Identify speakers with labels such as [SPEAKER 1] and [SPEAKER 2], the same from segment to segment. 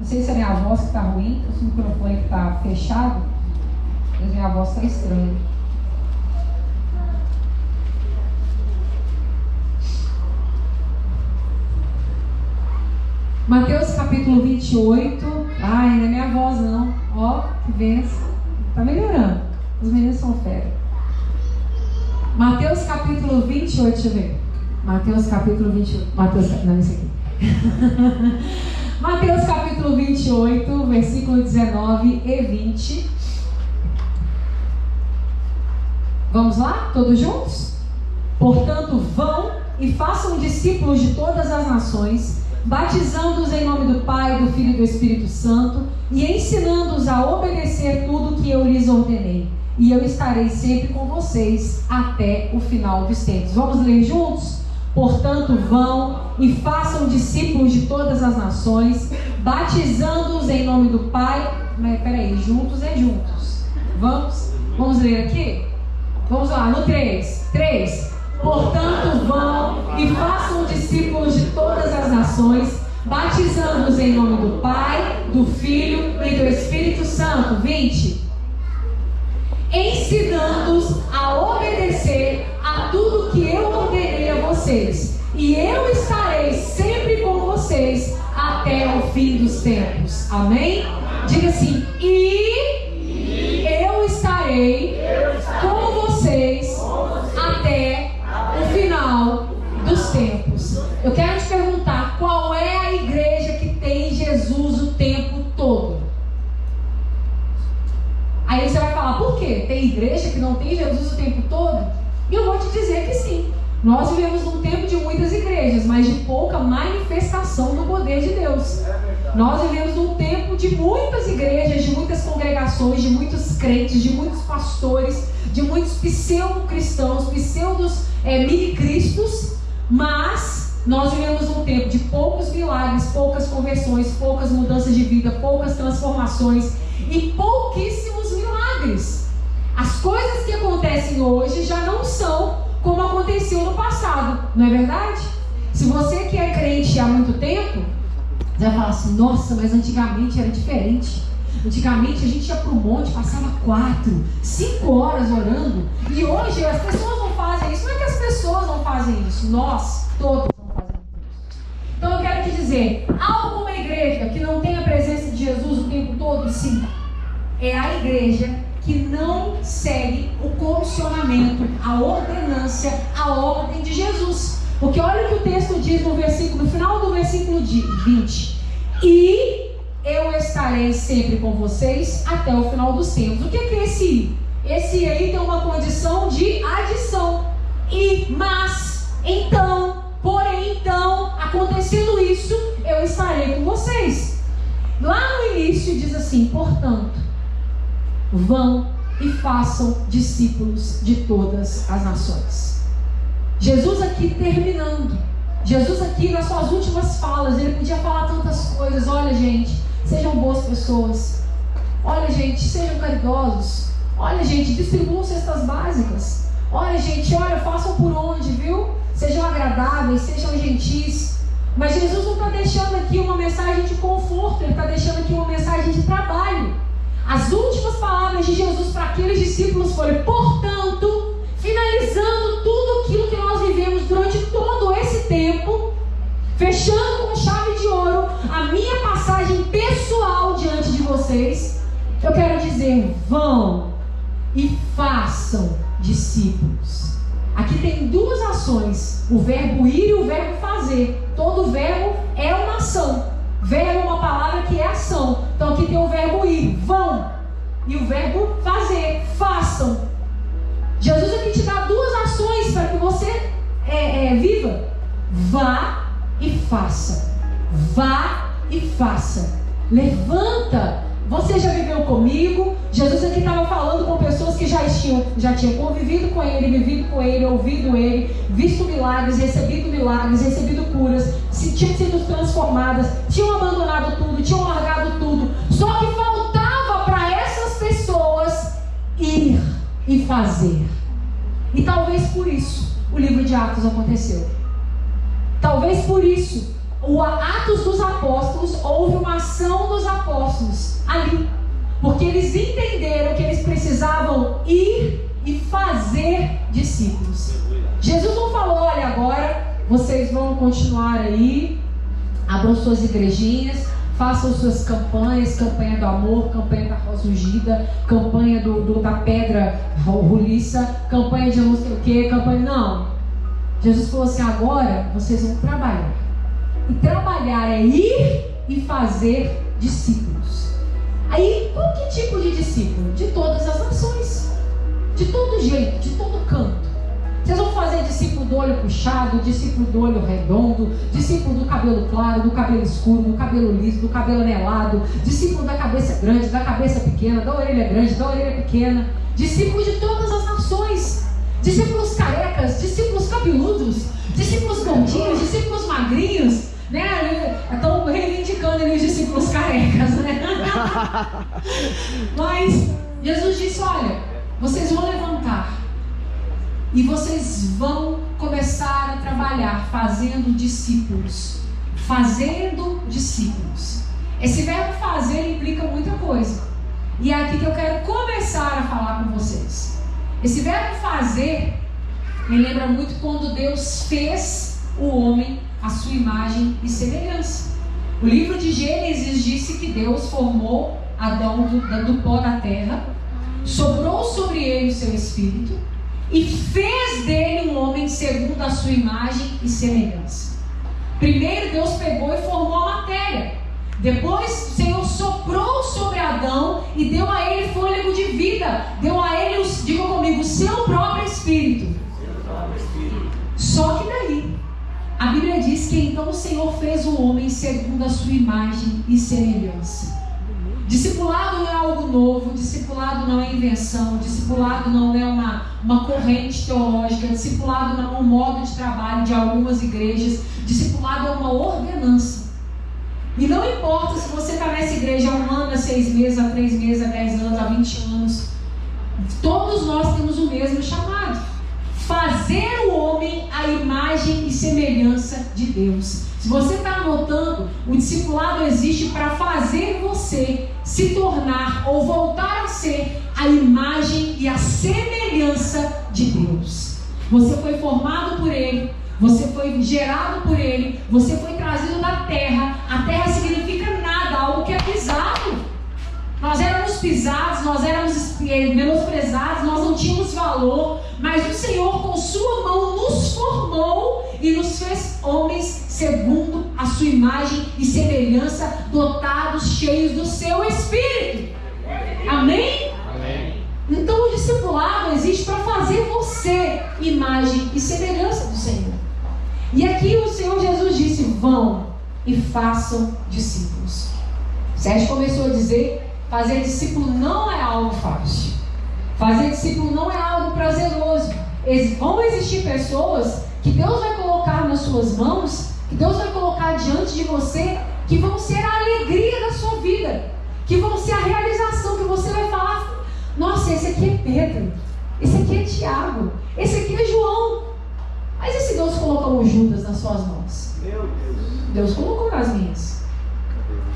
[SPEAKER 1] Não sei se é minha voz que está ruim, ou se o microfone que está fechado, mas minha voz está estranha. Mateus capítulo 28. Ai, não é minha voz não. Ó, que benção. Tá melhorando. Os meninos são fera. Mateus capítulo 28, deixa eu ver. Mateus capítulo 28. Não, isso aqui. Mateus capítulo 28, versículo 19 e 20. Vamos lá? Todos juntos? Portanto, vão e façam discípulos de todas as nações, batizando-os em nome do Pai, do Filho e do Espírito Santo, e ensinando-os a obedecer tudo o que eu lhes ordenei. E eu estarei sempre com vocês até o final dos tempos. Vamos ler juntos? Portanto, vão e façam discípulos de todas as nações, batizando-os em nome do Pai. Mas peraí, juntos é juntos. Vamos ler aqui? Vamos lá, no 3. 3. Portanto, vão e façam discípulos de todas as nações, batizando-os em nome do Pai, do Filho e do Espírito Santo. 20. Ensinando-os a obedecer a tudo que eu ordenei a vocês. E eu estarei sempre com vocês até o fim dos tempos. Amém? Diga assim: e eu estarei com vocês até o final dos tempos. Eu quero te perguntar, qual é a igreja que tem Jesus o tempo todo? Aí você vai falar, por quê? Tem igreja que não tem Jesus o tempo todo? E eu vou te dizer que sim. Nós vivemos num tempo de muitas igrejas, mas de pouca manifestação do poder de Deus. Nós vivemos num tempo de muitas igrejas, de muitas congregações, de muitos crentes, de muitos pastores, de muitos pseudo-cristãos, pseudos mini-cristos, mas nós vivemos num tempo de poucos milagres, poucas conversões, poucas mudanças de vida, poucas transformações e pouquíssimos milagres. As coisas que acontecem hoje já não são como aconteceu no passado, não é verdade? Se você que é crente há muito tempo, você vai falar assim, nossa, mas antigamente era diferente. Antigamente a gente ia para o monte, passava 4, 5 horas orando, e hoje as pessoas não fazem isso. Não é que as pessoas não fazem isso, nós todos não fazemos isso. Então eu quero te dizer, há alguma igreja que não tem a presença de Jesus o tempo todo? Sim. É a igreja que não segue o comissionamento, a ordenância, a ordem de Jesus. Porque olha o que o texto diz no final do versículo 20. E eu estarei sempre com vocês até o final dos tempos. O que é esse I? Esse aí tem uma condição de adição. E, mas, então, porém, então, acontecendo isso, eu estarei com vocês. Lá no início diz assim, portanto, vão e façam discípulos de todas as nações. Jesus aqui terminando, Jesus aqui nas suas últimas falas, ele podia falar tantas coisas. Olha, gente, sejam boas pessoas. Olha, gente, sejam caridosos. Olha, gente, distribuam cestas básicas. Olha, gente, façam por onde, viu? Sejam agradáveis, sejam gentis. Mas Jesus não está deixando aqui uma mensagem de conforto, ele está deixando aqui uma mensagem de trabalho. As últimas palavras de Jesus para aqueles discípulos foram, portanto, finalizando tudo aquilo que nós vivemos durante todo esse tempo, fechando com chave de ouro a minha passagem pessoal diante de vocês, eu quero dizer, vão e façam discípulos. Aqui tem duas ações, o verbo ir e o verbo fazer. Todo verbo é uma ação. Verbo é uma palavra que é ação. Então aqui tem o verbo ir, vão, e o verbo fazer, façam. Jesus aqui te dá duas ações para que você viva. Vá e faça. Vá e faça. Levanta. Você já viveu comigo. Jesus aqui estava falando com pessoas que já tinham convivido com ele, vivido com ele, ouvido ele, visto milagres, recebido curas, tinham sido transformadas, tinham abandonado tudo, tinham largado tudo. Só que faltava para essas pessoas ir e fazer. E talvez por isso o livro de Atos aconteceu. Talvez por isso o Atos dos Apóstolos houve uma formação dos apóstolos ali, porque eles entenderam que eles precisavam ir e fazer discípulos. Jesus não falou: olha, agora vocês vão continuar aí, abram suas igrejinhas, façam suas campanhas, campanha do amor, campanha da rosa ungida, campanha da pedra roliça, campanha de não sei o que, campanha... Não. Jesus falou assim: agora vocês vão trabalhar. E trabalhar é ir e fazer discípulos. Aí, qual que tipo de discípulo? De todas as nações, de todo jeito, de todo canto. Vocês vão fazer discípulo do olho puxado, discípulo do olho redondo, discípulo do cabelo claro, do cabelo escuro, do cabelo liso, do cabelo anelado, discípulo da cabeça grande, da cabeça pequena, da orelha grande, da orelha pequena, discípulo de todas as nações, discípulos carecas, discípulos cabeludos, discípulos gordinhos, discípulos magrinhos, né? Estão reivindicando ali os discípulos carecas, né? Mas Jesus disse: olha, vocês vão levantar e vocês vão começar a trabalhar fazendo discípulos. Fazendo discípulos. Esse verbo fazer implica muita coisa. E é aqui que eu quero começar a falar com vocês. Esse verbo fazer me lembra muito quando Deus fez o homem à sua imagem e semelhança. O livro de Gênesis disse que Deus formou Adão do pó da terra, soprou sobre ele o seu espírito e fez dele um homem segundo a sua imagem e semelhança. Primeiro Deus pegou e formou a matéria. Depois o Senhor soprou sobre Adão e deu a ele fôlego de vida. Deu a ele, diga comigo, o seu próprio espírito. Só que daí a Bíblia diz que então o Senhor fez o homem segundo a sua imagem e semelhança. Discipulado não é algo novo, discipulado não é invenção, discipulado não é uma corrente teológica, discipulado não é um modo de trabalho de algumas igrejas, discipulado é uma ordenança. E não importa se você está nessa igreja há 1 ano, há 6 meses, há 3 meses, há 10 anos, há 20 anos, todos nós temos o mesmo chamado: fazer o homem à imagem e semelhança de Deus. Se você está anotando, o discipulado existe para fazer você se tornar ou voltar a ser a imagem e a semelhança de Deus. Você foi formado por Ele, você foi gerado por Ele, você foi trazido da terra. A terra significa nada, algo que é pisado. Nós éramos pisados, nós éramos menosprezados, nós não tínhamos valor, mas o Senhor com sua mão nos formou e nos fez homens segundo a sua imagem e semelhança, dotados, cheios do seu Espírito. Amém?
[SPEAKER 2] Amém.
[SPEAKER 1] Então o discipulado existe para fazer você imagem e semelhança do Senhor. E aqui o Senhor Jesus disse: vão e façam discípulos. Sérgio começou a dizer: fazer discípulo não é algo fácil. Fazer discípulo não é algo prazeroso. Vão existir pessoas que Deus vai colocar nas suas mãos, que Deus vai colocar diante de você, que vão ser a alegria da sua vida, que vão ser a realização, que você vai falar: nossa, esse aqui é Pedro, esse aqui é Tiago, esse aqui é João. Mas e se Deus colocou o Judas nas suas mãos?
[SPEAKER 2] Meu Deus.
[SPEAKER 1] Deus colocou nas minhas.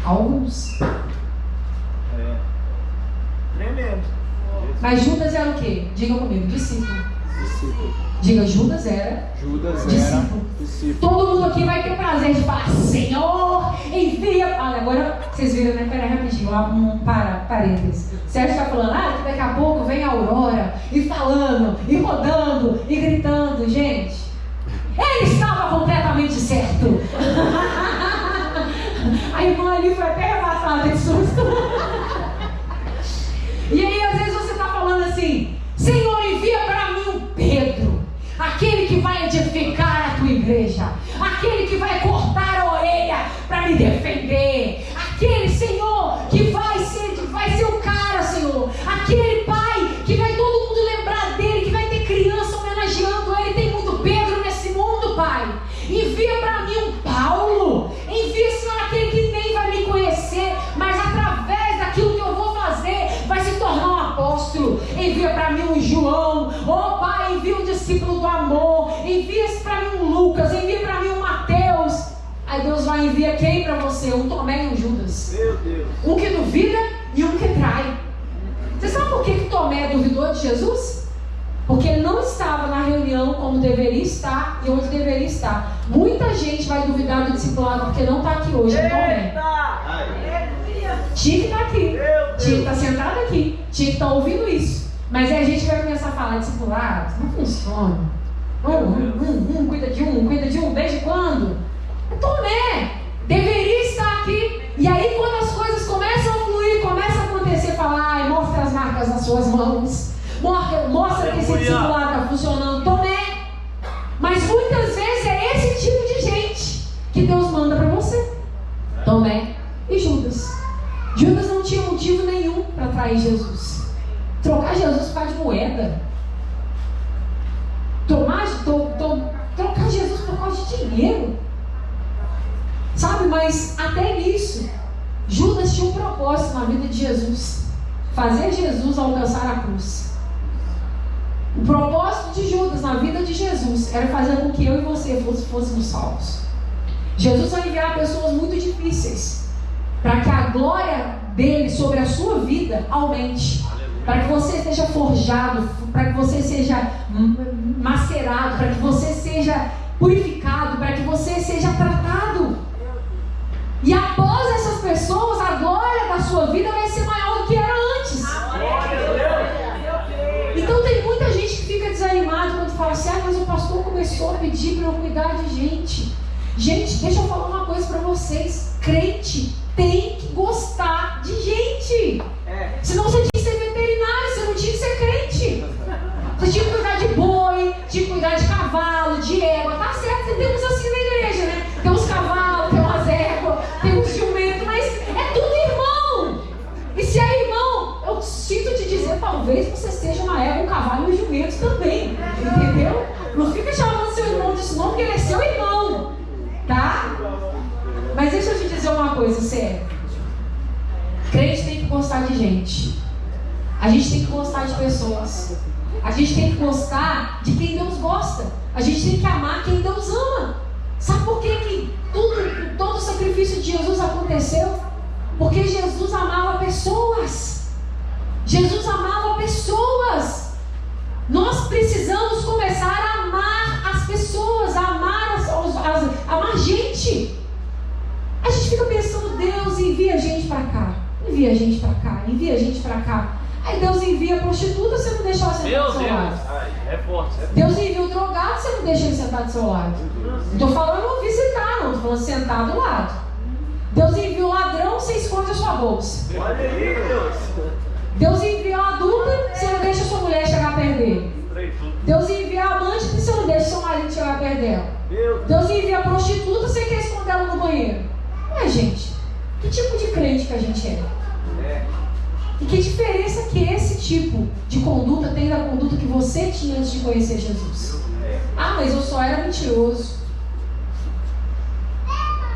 [SPEAKER 1] Alguns.
[SPEAKER 2] Tremendo.
[SPEAKER 1] Mas Judas era o quê? Diga comigo: discípulo. Diga: Judas era discípulo. Todo mundo aqui vai ter prazer de falar: Senhor, envia. Olha, agora vocês viram, né? Peraí, rapidinho, parênteses. Sérgio está falando: que daqui a pouco vem a Aurora, e falando, e rodando, e gritando. Gente, ele estava completamente certo. A irmã ali foi até arrebatada de susto. E aí às vezes você está falando assim: Senhor, envia para mim um Pedro, aquele que vai edificar a tua igreja, aquele que vai cortar a orelha para me defender, aquele, Senhor, que vai ser o cara, Senhor, aquele pai que vai todo mundo lembrar dele, que vai ter criança homenageando ele. Tem muito Pedro nesse mundo, Pai. Envia para mim um Paulo, envia, Senhor, aquele que nem vai me conhecer, mas através daquilo que eu vou fazer vai se tornar um apóstolo. Envia para mim um João, oh Pai, envia um discípulo do amor, envia para mim um Lucas, envia para mim um Mateus. Aí Deus vai enviar quem para você? Um Tomé e um Judas.
[SPEAKER 2] Meu Deus.
[SPEAKER 1] Um que duvida e um que trai. Você sabe por que Tomé duvidou de Jesus? Porque ele não estava na reunião como deveria estar e onde deveria estar. Muita gente vai duvidar do discipulado porque não está aqui hoje. Tomé tinha que estar aqui, tinha que estar sentado aqui, tinha que estar ouvindo isso. Mas aí a gente vai começar a falar: discipulado não funciona. Cuida de um, desde quando? Tomé deveria estar aqui. E aí quando as coisas começam a fluir, começa a acontecer, falar: mostra as marcas nas suas mãos, mostra que esse discipulado está funcionando. Tomé. Mas muitas vezes é esse tipo de gente que Deus manda para você. Tomé e Judas. Judas não tinha motivo nenhum para trair Jesus. Trocar Jesus por causa de moeda. Trocar Jesus por causa de dinheiro. Sabe, mas até nisso, Judas tinha um propósito na vida de Jesus: fazer Jesus alcançar a cruz. O propósito de Judas na vida de Jesus era fazer com que eu e você fôssemos salvos. Jesus vai enviar pessoas muito difíceis para que a glória dele sobre a sua vida aumente, para que você seja forjado, para que você seja macerado, para que você seja purificado, para que você seja tratado. E após essas pessoas, a glória da sua vida vai ser maior do que era antes. Então tem muita gente que fica desanimada quando fala assim: mas o pastor começou a pedir para eu cuidar de gente. Gente, deixa eu falar uma coisa para vocês: crente tem que gostar de gente. Senão você tinha que ser veterinário, você não tinha que ser crente. Você tinha que cuidar de boi, tinha que cuidar de cavalo, de égua. Tá certo, tem uns assim na igreja, né? Tem uns cavalos, tem umas éguas, tem uns jumentos, mas é tudo irmão. E se é irmão, eu sinto te dizer, talvez você seja uma égua, um cavalo e um jumento também. Entendeu? Não fica chamando seu irmão disso não, porque ele é seu irmão. Tá? Mas deixa eu te dizer uma coisa séria. Crente tem que gostar de gente. A gente tem que gostar de pessoas. A gente tem que gostar de quem Deus gosta. A gente tem que amar quem Deus ama. Sabe por que todo o sacrifício de Jesus aconteceu? Porque Jesus amava pessoas. Jesus amava pessoas. Nós precisamos começar a amar as pessoas, a amar gente. A gente fica pensando: Deus envia gente para cá, envia gente para cá, envia gente para cá. Aí Deus envia a prostituta, você não deixa ela sentar do seu lado.
[SPEAKER 2] É forte.
[SPEAKER 1] Deus envia o drogado, você não deixa ele sentar do seu lado. Não estou falando visitar, não, estou falando sentar do lado. Deus envia o ladrão, você esconde a sua bolsa.
[SPEAKER 2] Olha aí, Deus.
[SPEAKER 1] Deus envia a adulta, você não deixa a sua mulher chegar perto dele. Deus envia a amante, você não deixa seu marido chegar perto dela. Deus envia a prostituta, você quer esconder ela no banheiro. Ué, gente, que tipo de crente que a gente é? E que diferença que esse tipo de conduta tem da conduta que você tinha antes de conhecer Jesus? Mas eu só era mentiroso.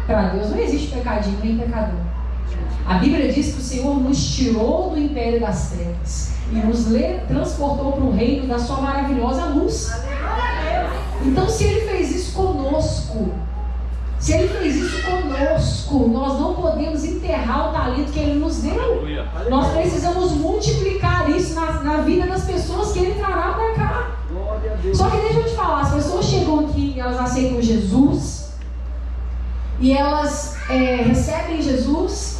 [SPEAKER 1] Para Deus não existe pecadinho nem pecador. A Bíblia diz que o Senhor nos tirou do império das trevas e nos transportou para o reino da sua maravilhosa luz. Então, se Ele fez isso conosco, nós não podemos enterrar o talento que Ele nos deu. Nós precisamos multiplicar isso na vida das pessoas que Ele trará para cá. Só que deixa eu te falar, as pessoas chegam aqui e elas aceitam Jesus, e elas recebem Jesus,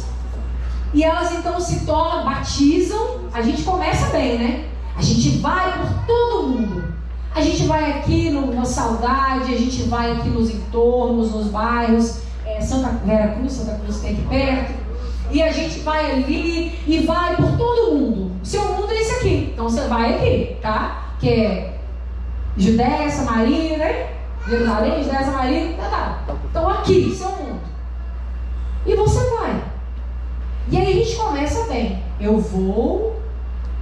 [SPEAKER 1] e elas então se tornam, batizam. A gente começa bem, né? A gente vai por todo mundo. A gente vai aqui na Saudade, a gente vai aqui nos entornos, nos bairros, Santa Cruz tem aqui perto. E a gente vai ali e vai por todo mundo. O seu mundo é esse aqui, então você vai aqui, tá? Que é Judéia, Samaria, né? Jerusalém, Judéia, Samaria, tá. Então aqui, seu mundo. E você vai. E aí a gente começa bem. Eu vou,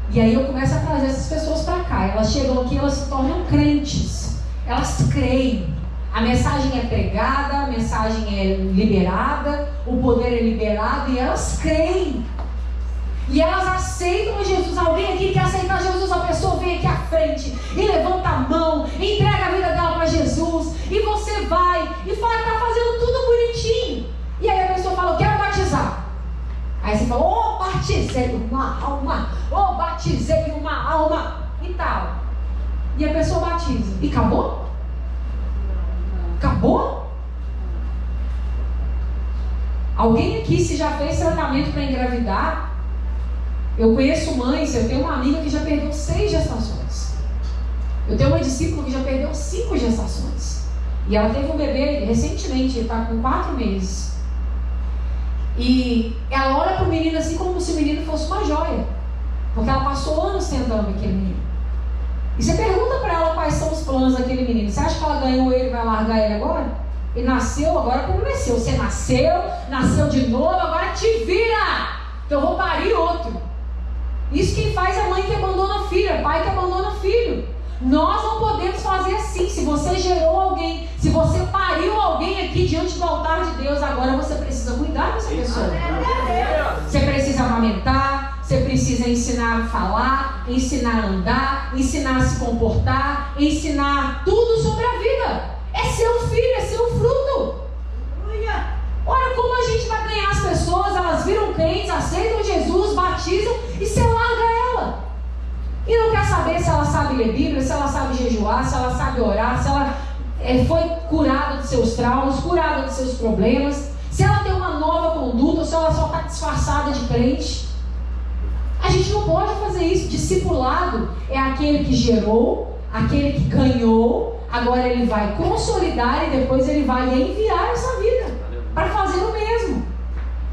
[SPEAKER 1] e aí eu começo a trazer essas pessoas para cá. Elas chegam aqui, elas se tornam crentes. Elas creem. A mensagem é pregada, a mensagem é liberada, o poder é liberado e elas creem. E elas aceitam Jesus. Alguém aqui quer aceitar Jesus? A pessoa vem aqui à frente e levanta a mão, entrega a vida dela para Jesus. E você vai e fala que está fazendo tudo bonitinho. Aí você fala, batizei uma alma, batizei uma alma e tal. E a pessoa batiza. E acabou? Acabou? Alguém aqui, se já fez tratamento para engravidar? Eu conheço mães, eu tenho uma amiga que já perdeu 6 gestações. Eu tenho uma discípula que já perdeu 5 gestações. E ela teve um bebê recentemente, ele está com 4 meses. E ela olha para o menino assim como se o menino fosse uma joia. Porque ela passou anos tentando aquele menino. E você pergunta para ela quais são os planos daquele menino. Você acha que ela ganhou ele e vai largar ele agora? Ele nasceu, agora como nasceu? Você nasceu de novo, agora te vira! Que eu vou parir outro. Isso quem faz é a mãe que abandona a filha, pai que abandona o filho. Nós não podemos fazer assim. Se você gerou alguém, se você pariu alguém aqui diante do altar de Deus, agora você precisa cuidar dessa pessoa. Você precisa amamentar, você precisa ensinar a falar, ensinar a andar, ensinar a se comportar, ensinar tudo sobre a vida. É seu filho, é seu fruto. Olha como a gente vai ganhar as pessoas. Elas viram crentes, aceitam Jesus, batizam e você larga ela. E não quer saber se ela sabe ler Bíblia, se ela sabe jejuar, se ela sabe orar, se ela foi curada dos seus traumas, curada dos seus problemas, se ela tem uma nova conduta ou se ela só está disfarçada de crente. A gente não pode fazer isso. Discipulado é aquele que gerou, aquele que ganhou, agora ele vai consolidar e depois ele vai enviar essa vida para fazer o mesmo.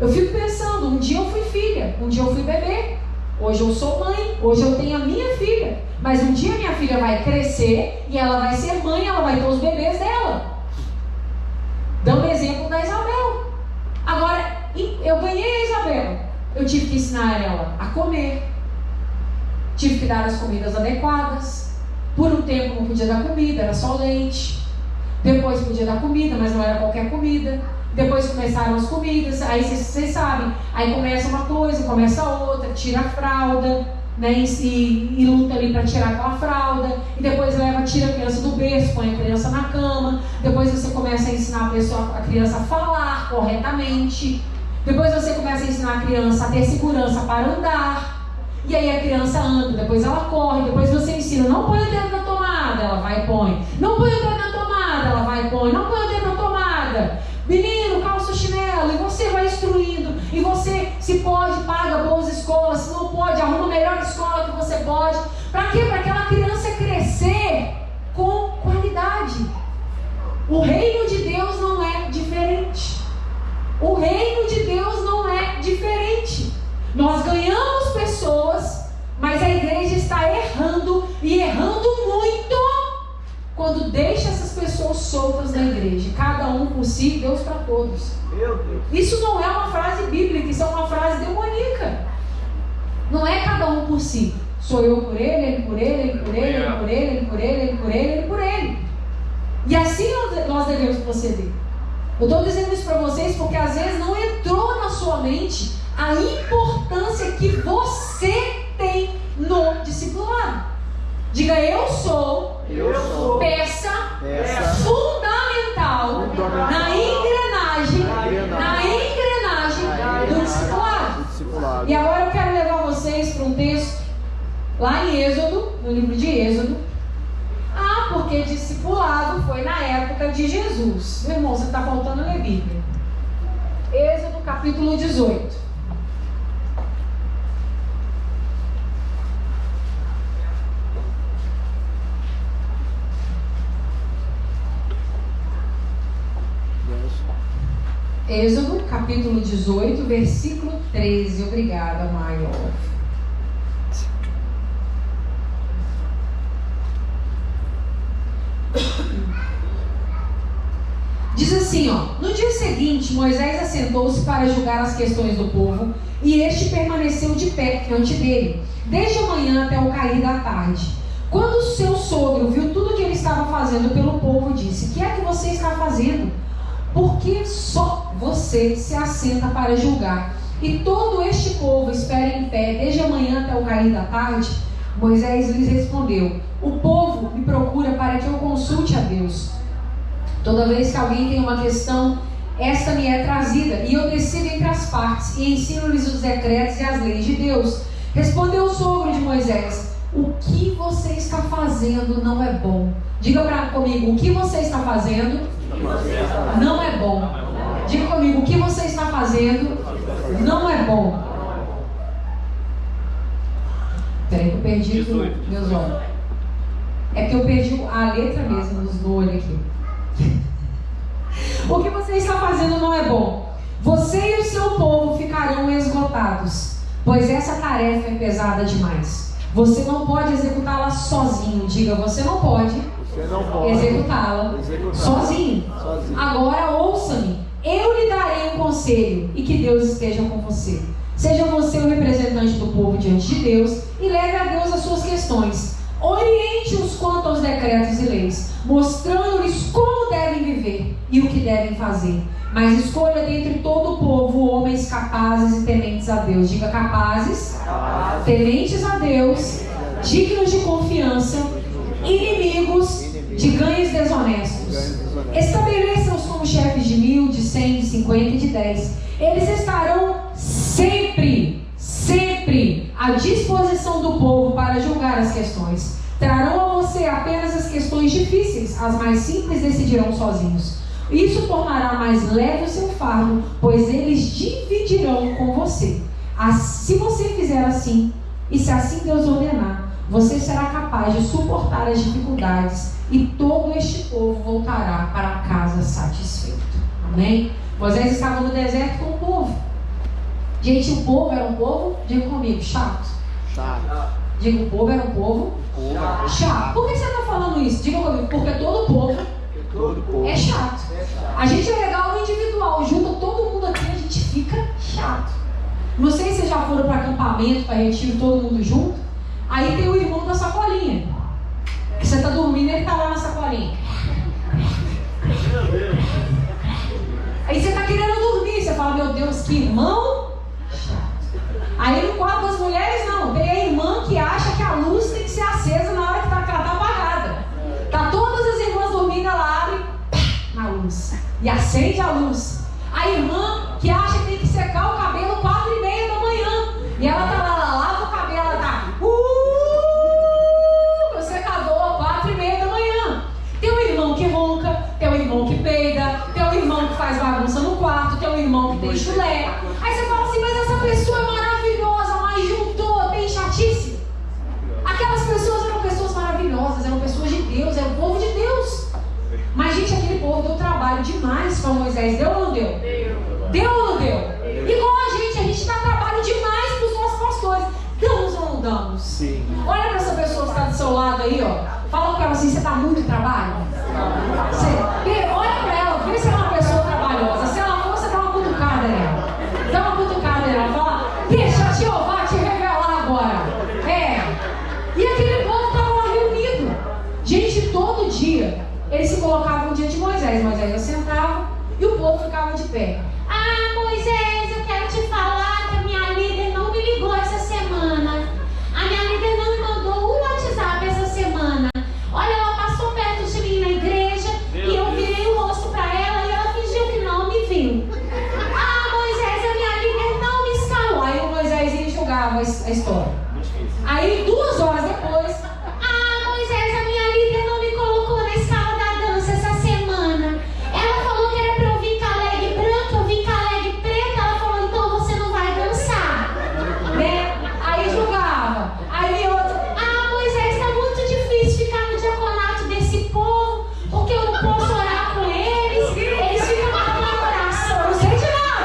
[SPEAKER 1] Eu fico pensando, um dia eu fui filha, um dia eu fui bebê, hoje eu sou mãe, hoje eu tenho a minha filha, mas um dia minha filha vai crescer e ela vai ser mãe, ela vai ter os bebês dela. Dando exemplo da Isabel. Agora, eu ganhei a Isabel, eu tive que ensinar ela a comer, tive que dar as comidas adequadas. Por um tempo não podia dar comida, era só leite. Depois podia dar comida, mas não era qualquer comida. Depois começaram as comidas, aí vocês sabem, aí começa uma coisa, começa outra, tira a fralda, né, e luta ali para tirar aquela fralda, e depois tira a criança do berço, põe a criança na cama, depois você começa a ensinar a criança a falar corretamente, depois você começa a ensinar a criança a ter segurança para andar, e aí a criança anda, depois ela corre, depois você ensina, não põe o dedo na tomada, ela vai e põe, não põe o dedo na tomada, ela vai e põe, não põe o dedo na tomada. Menino, calça o chinelo, e você vai instruindo, e você, se pode, paga boas escolas, se não pode, arruma a melhor escola que você pode. Para quê? Para aquela criança crescer com qualidade. O reino de Deus não é diferente. O reino de Deus não é diferente. Nós ganhamos pessoas, mas a igreja está errando, e errando muito, quando deixa essas pessoas soltas na igreja, cada um por si, Deus para todos.
[SPEAKER 2] Meu Deus.
[SPEAKER 1] Isso não é uma frase bíblica, isso é uma frase demoníaca. Não é cada um por si. Sou eu por ele por ele, ele por ele, ele por ele, ele por ele, ele por ele, ele por ele. E assim nós devemos proceder. Eu estou dizendo isso para vocês porque às vezes não entrou na sua mente a importância que você tem no discipulado. Diga, eu sou peça fundamental na engrenagem do discipulado. E agora eu quero levar vocês para um texto lá em Êxodo, no livro de Êxodo. Porque discipulado foi na época de Jesus. Meu irmão, você está faltando ler Bíblia. Êxodo capítulo 18. Êxodo, capítulo 18, versículo 13. Obrigada, Maio. Diz assim, no dia seguinte, Moisés assentou-se para julgar as questões do povo, e este permaneceu de pé diante dele, desde a manhã até o cair da tarde. Quando seu sogro viu tudo que ele estava fazendo pelo povo, disse: "O que é que você está fazendo? Por que só você se assenta para julgar? E todo este povo espera em pé, desde a manhã até o cair da tarde?" Moisés lhes respondeu: "O povo me procura para que eu consulte a Deus. Toda vez que alguém tem uma questão esta me é trazida, e eu decido entre as partes, e ensino-lhes os decretos e as leis de Deus. Respondeu o sogro de Moisés: o que você está fazendo não é bom. Diga comigo, o que você está fazendo não é bom. Diga comigo, o que você está fazendo não é bom. Peraí que eu perdi meus olhos. É que eu perdi a letra mesmo no olho aqui. O que você está fazendo não é bom. Você e o seu povo ficarão esgotados, pois essa tarefa é pesada demais. Você não pode executá-la sozinho. Diga, você não pode executá-la sozinho. Agora ouça-me. Eu lhe darei um conselho, e que Deus esteja com você. Seja você o representante do povo diante de Deus e leve a Deus as suas questões. Oriente-os quanto aos decretos e leis, mostrando-lhes como devem viver e o que devem fazer. Mas escolha dentre todo o povo homens capazes e tementes a Deus. Diga, capazes, tementes a Deus, dignos de confiança, inimigos de ganhos desonestos. Estabeleça-os como chefes de 1.000, de 100, de 50 e de 10. Eles estarão sempre à disposição do povo para julgar as questões. Trarão a você apenas as questões difíceis, as mais simples decidirão sozinhos. Isso tornará mais leve o seu fardo, pois eles dividirão com você. Se você fizer assim, e se assim Deus ordenar, você será capaz de suportar as dificuldades, e todo este povo voltará para casa satisfeito. Amém? Moisés estava no deserto com o povo. Gente, o povo era um povo, diga comigo, chato. Diga, o povo era um povo chato. Por que você está falando isso? Diga comigo, porque todo povo é chato. A gente é legal no individual, junta todo mundo aqui, a gente fica chato. Não sei se vocês já foram para acampamento, para retiro, todo mundo junto. Aí tem o irmão da sacolinha. Que você está dormindo e ele está lá na sacolinha. Aí você está querendo dormir, você fala, meu Deus, que irmão chato. Aí no quadro das mulheres, não. Tem a irmã que acha que a luz tem que ser acesa na hora que ela está apagada. Tá todas as irmãs dormindo, ela abre na luz e acende a luz. A irmã que acha que tem que secar o cabelo 4:30 da manhã. E ela tá lá, ela lava o cabelo, ela tá o secador 4:30 da manhã. Tem um irmão que ronca, tem um irmão que peida, tem um irmão que faz bagunça no quarto, tem um irmão que tem chulé. Aí você fala assim, mas essa pessoa é maravilhosa, mas juntou, tem chatice. Aquelas pessoas eram pessoas maravilhosas, eram pessoas de Deus, era o povo de Deus. Mas, gente, aquele povo deu trabalho demais para Moisés. Deu ou não deu? Deu ou não deu? Igual a gente dá trabalho demais para os nossos pastores. Damos ou não damos? Sim. Olha para essa pessoa que está do seu lado aí, ó. Fala para ela assim, você dá muito trabalho? Olha para ela, vê se ela é uma pessoa trabalhosa. Se ela for, você dá uma cutucada nela. Dá uma cutucada nela. Fala, deixa Jeová te revelar agora. E aquele povo estava lá reunido. Gente, todo dia eles se colocavam diante de Moisés. Moisés sentava e o povo ficava de pé.
[SPEAKER 3] Ah, Moisés, eu quero te falar que a minha líder não me ligou essa semana. A minha líder não me mandou um WhatsApp essa semana. Olha, ela passou perto de mim na igreja e eu virei o rosto para ela e ela fingiu que não me viu. Ah, Moisés, a minha líder não me escalou.
[SPEAKER 1] Aí o Moisés julgava a história. Aí 2 horas depois,
[SPEAKER 3] Moisés, a minha líder não me colocou na escala da dança essa semana. Ela falou que era para eu vir com a leg branca, eu vim com a leg preta. Ela falou, então você não vai dançar,
[SPEAKER 1] né? Aí julgava. Aí outra,
[SPEAKER 3] Moisés, está muito difícil ficar no diaconato desse povo, porque eu não posso orar com eles. Eles ficam marcando oração.
[SPEAKER 1] Eu não sei de nada,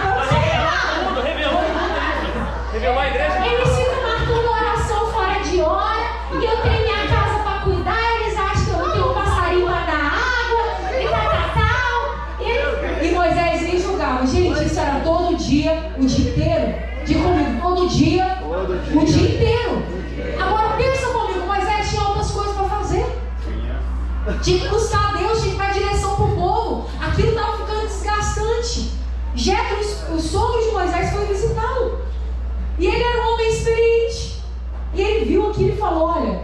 [SPEAKER 2] Revelou a igreja.
[SPEAKER 3] Eles ficam marcando oração fora de hora, e eu tenho minha casa para cuidar. Eles acham que eu não tenho um passarinho para dar água, e tal.
[SPEAKER 1] E Moisés nem julgava. Gente, isso era todo dia, o dia inteiro. Diga comigo, todo dia, o dia inteiro. Agora pensa comigo, Moisés tinha outras coisas para fazer. Tinha que buscar Deus, tinha que dar direção para o povo. Aquilo estava ficando desgastante. Jetro, o sogro de Moisés, foi visitá-lo. E ele era um homem experiente. E ele viu aquilo e falou, olha,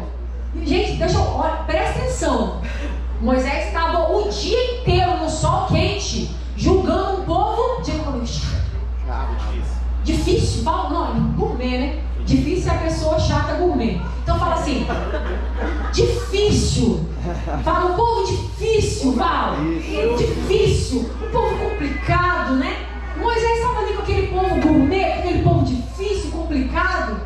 [SPEAKER 1] gente, presta atenção. Moisés estava o dia inteiro no sol quente, julgando um povo Fala, um povo difícil, Val. Difícil, um povo complicado, né? Moisés estava ali com aquele povo gourmet, aquele povo difícil, complicado.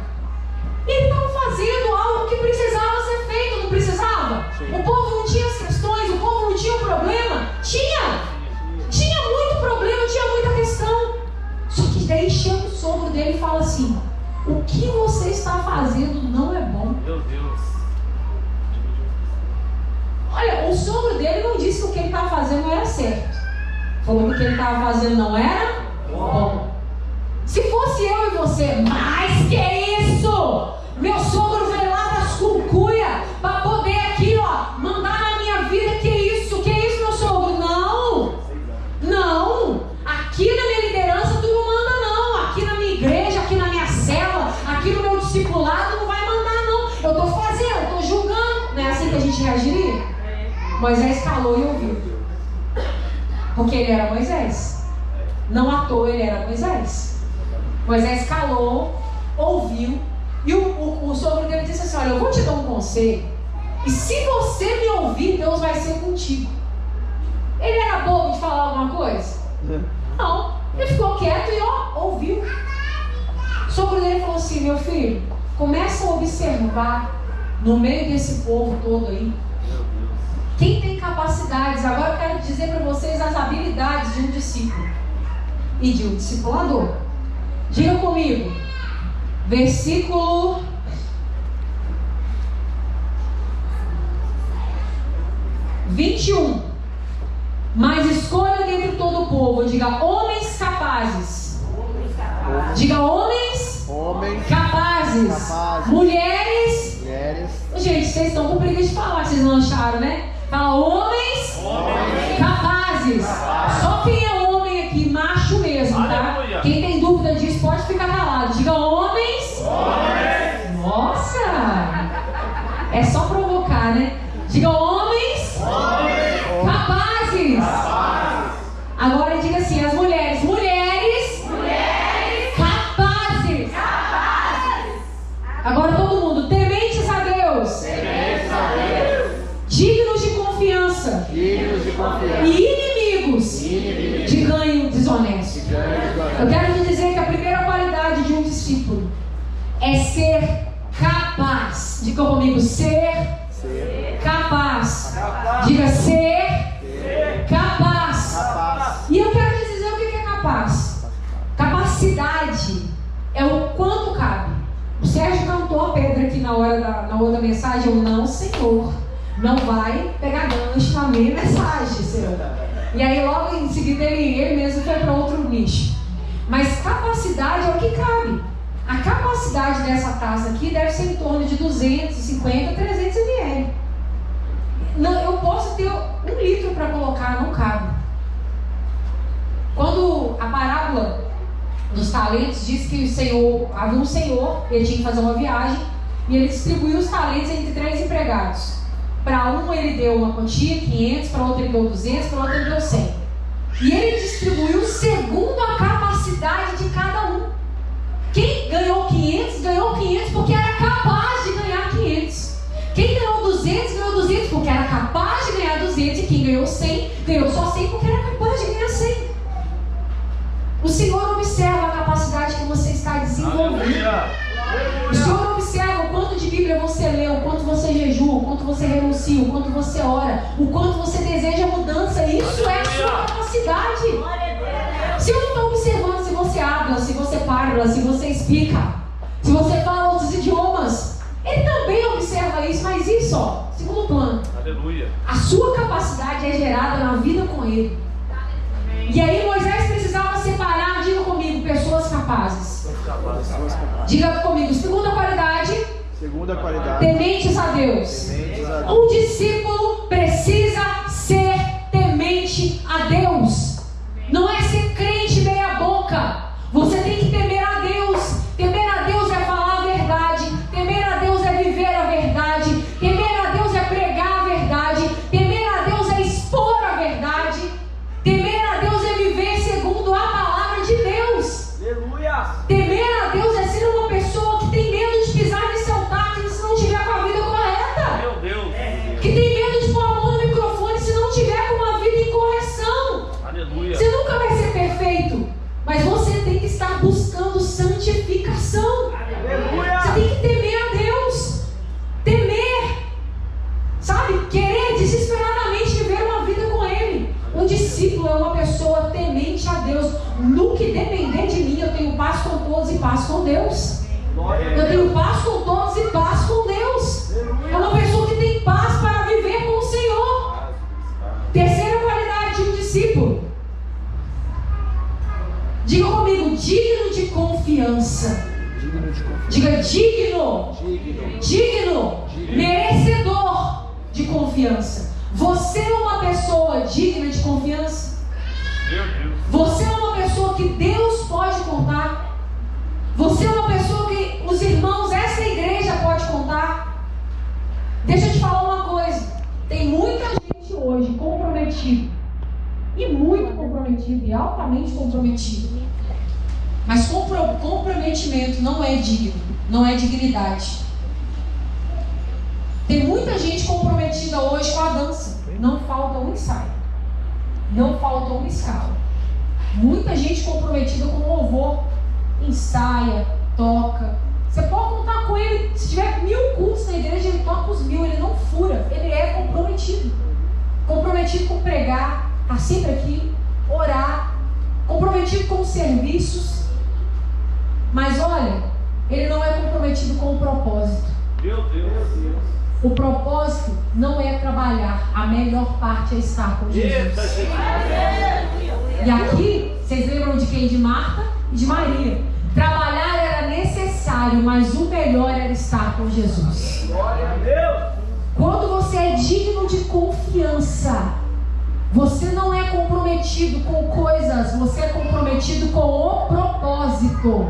[SPEAKER 1] E ele estava fazendo algo que precisava ser feito, não precisava? Sim. O povo não tinha as questões, o povo não tinha o problema? Tinha muito problema, tinha muita questão. Só que daí chega o sogro dele e fala assim: o que você está fazendo não é bom.
[SPEAKER 2] Meu Deus.
[SPEAKER 1] Olha, o sogro dele não disse que o que ele estava fazendo não era certo. Falou que o que ele estava fazendo não era bom. Se fosse eu e você, mas que é isso? Meu sogro veio lá das Cuncuia para poder aqui, ó, mandar na minha vida. Que isso, meu sogro? Não. Aqui na minha liderança tu não manda, não. Aqui na minha igreja, aqui na minha célula, aqui no meu discipulado não vai mandar, não. Eu estou fazendo, eu estou julgando. Não é assim que a gente reagiria? Moisés calou e ouviu. Porque ele era Moisés. Não à toa ele era Moisés. Moisés calou, ouviu. E o sogro dele disse assim: olha, eu vou te dar um conselho. E se você me ouvir, Deus vai ser contigo. Ele era bobo de falar alguma coisa? Não. Ele ficou quieto e ouviu. O sogro dele falou assim: meu filho, começa a observar no meio desse povo todo aí. Quem tem capacidades? Agora eu quero dizer para vocês as habilidades de um discípulo e de um discipulador. Diga comigo, versículo 21. Mas escolha dentre todo o povo, diga homens capazes. Diga homens capazes. Mulheres. Gente, vocês estão com preguiça de falar, vocês não acharam, né? Fala homens capazes. Só quem é homem aqui, macho mesmo, tá? Quem tem dúvida disso pode ficar calado. Diga homens. Nossa! É só provocar, né? Diga homens capazes. Agora diga assim, as mulheres. Mulheres capazes. Agora todo mundo, tementes a Deus. Dignos de confiança. E inimigos de ganho desonesto. Eu quero te dizer que a primeira qualidade de um discípulo é ser capaz. Diga comigo, ser capaz. Diga ser capaz. E eu quero te dizer o que é capaz. Capacidade é o quanto cabe. O Sérgio cantou a pedra aqui na outra mensagem. Eu não, Senhor. Não vai pegar gancho na minha mensagem, Senhor. E aí logo em seguida ele mesmo foi para outro nicho. Mas capacidade é o que cabe. A capacidade dessa taça aqui deve ser em torno de 250 a 300 ml. Não, eu posso ter 1 litro para colocar, não cabe. Quando a parábola dos talentos diz que havia um senhor, ele tinha que fazer uma viagem e ele distribuiu os talentos entre 3 empregados. Para um ele deu uma quantia, 500, para outro ele deu 200, para outro ele deu 100. E ele distribuiu segundo a capacidade de cada um. Quem ganhou 500 porque era capaz de ganhar 500. Quem ganhou 200 porque era capaz de ganhar 200. E quem ganhou 100, ganhou só 100 porque era capaz de ganhar 100. O Senhor observa a capacidade que você está desenvolvendo. O Senhor observa o quanto de Bíblia você lê, o quanto você jejua, o quanto você renuncia, o quanto você ora, o quanto você deseja mudança. Isso é a sua capacidade. Se eu não estou observando se você habla, se você parla, se você explica, se você fala outros idiomas, Ele também observa isso, mas isso, ó, segundo plano.
[SPEAKER 2] Aleluia.
[SPEAKER 1] A sua capacidade é gerada na vida com Ele. E aí Moisés precisava separar, diga comigo, pessoas capazes. Diga comigo, segunda qualidade. Tementes a Deus. Um discípulo precisa ser temente a Deus. Não é ser crente meia boca. Você tem que temer a Deus. Temer a Deus é falar a verdade. Temer a Deus é viver a verdade. Temer a Deus é pregar a verdade. Temer a Deus é expor a verdade. Temer a Deus é viver segundo a palavra de Deus.
[SPEAKER 2] Aleluia.
[SPEAKER 1] Temer a Deus é ser uma pessoa que tem medo de pisar nesse altar se não tiver com a vida correta.
[SPEAKER 2] Meu Deus.
[SPEAKER 1] Que tem medo de pôr a paz com Deus. Eu tenho paz com todos e paz com Deus. É uma pessoa que tem paz para viver com o Senhor. Terceira qualidade de um discípulo. Diga comigo, digno de confiança. Diga digno. Digno. Merecedor de confiança. Você é uma pessoa digna de confiança? Você é uma pessoa que Deus pode contar? Você é uma pessoa que os irmãos, essa igreja pode contar? Deixa eu te falar uma coisa. Tem muita gente hoje comprometida. E muito comprometido, e altamente comprometido. Mas comprometimento não é digno, não é dignidade. Tem muita gente comprometida hoje com a dança. Não falta um ensaio. Não falta uma escala. Muita gente comprometida com o louvor. Ensaia, toca. Você pode contar com ele. Se tiver 1000 cultos na igreja, ele toca os 1000. Ele não fura. Ele é comprometido. Comprometido com pregar. Está sempre aqui. Orar. Comprometido com os serviços. Mas olha, ele não é comprometido com o propósito.
[SPEAKER 2] Meu Deus.
[SPEAKER 1] O propósito não é trabalhar. A melhor parte é estar com Jesus. E aqui, vocês lembram de quem? De Marta e de Maria. Trabalhar era necessário, mas o melhor era estar com Jesus.
[SPEAKER 2] Glória a Deus.
[SPEAKER 1] Quando você é digno de confiança, você não é comprometido com coisas, você é comprometido com o propósito.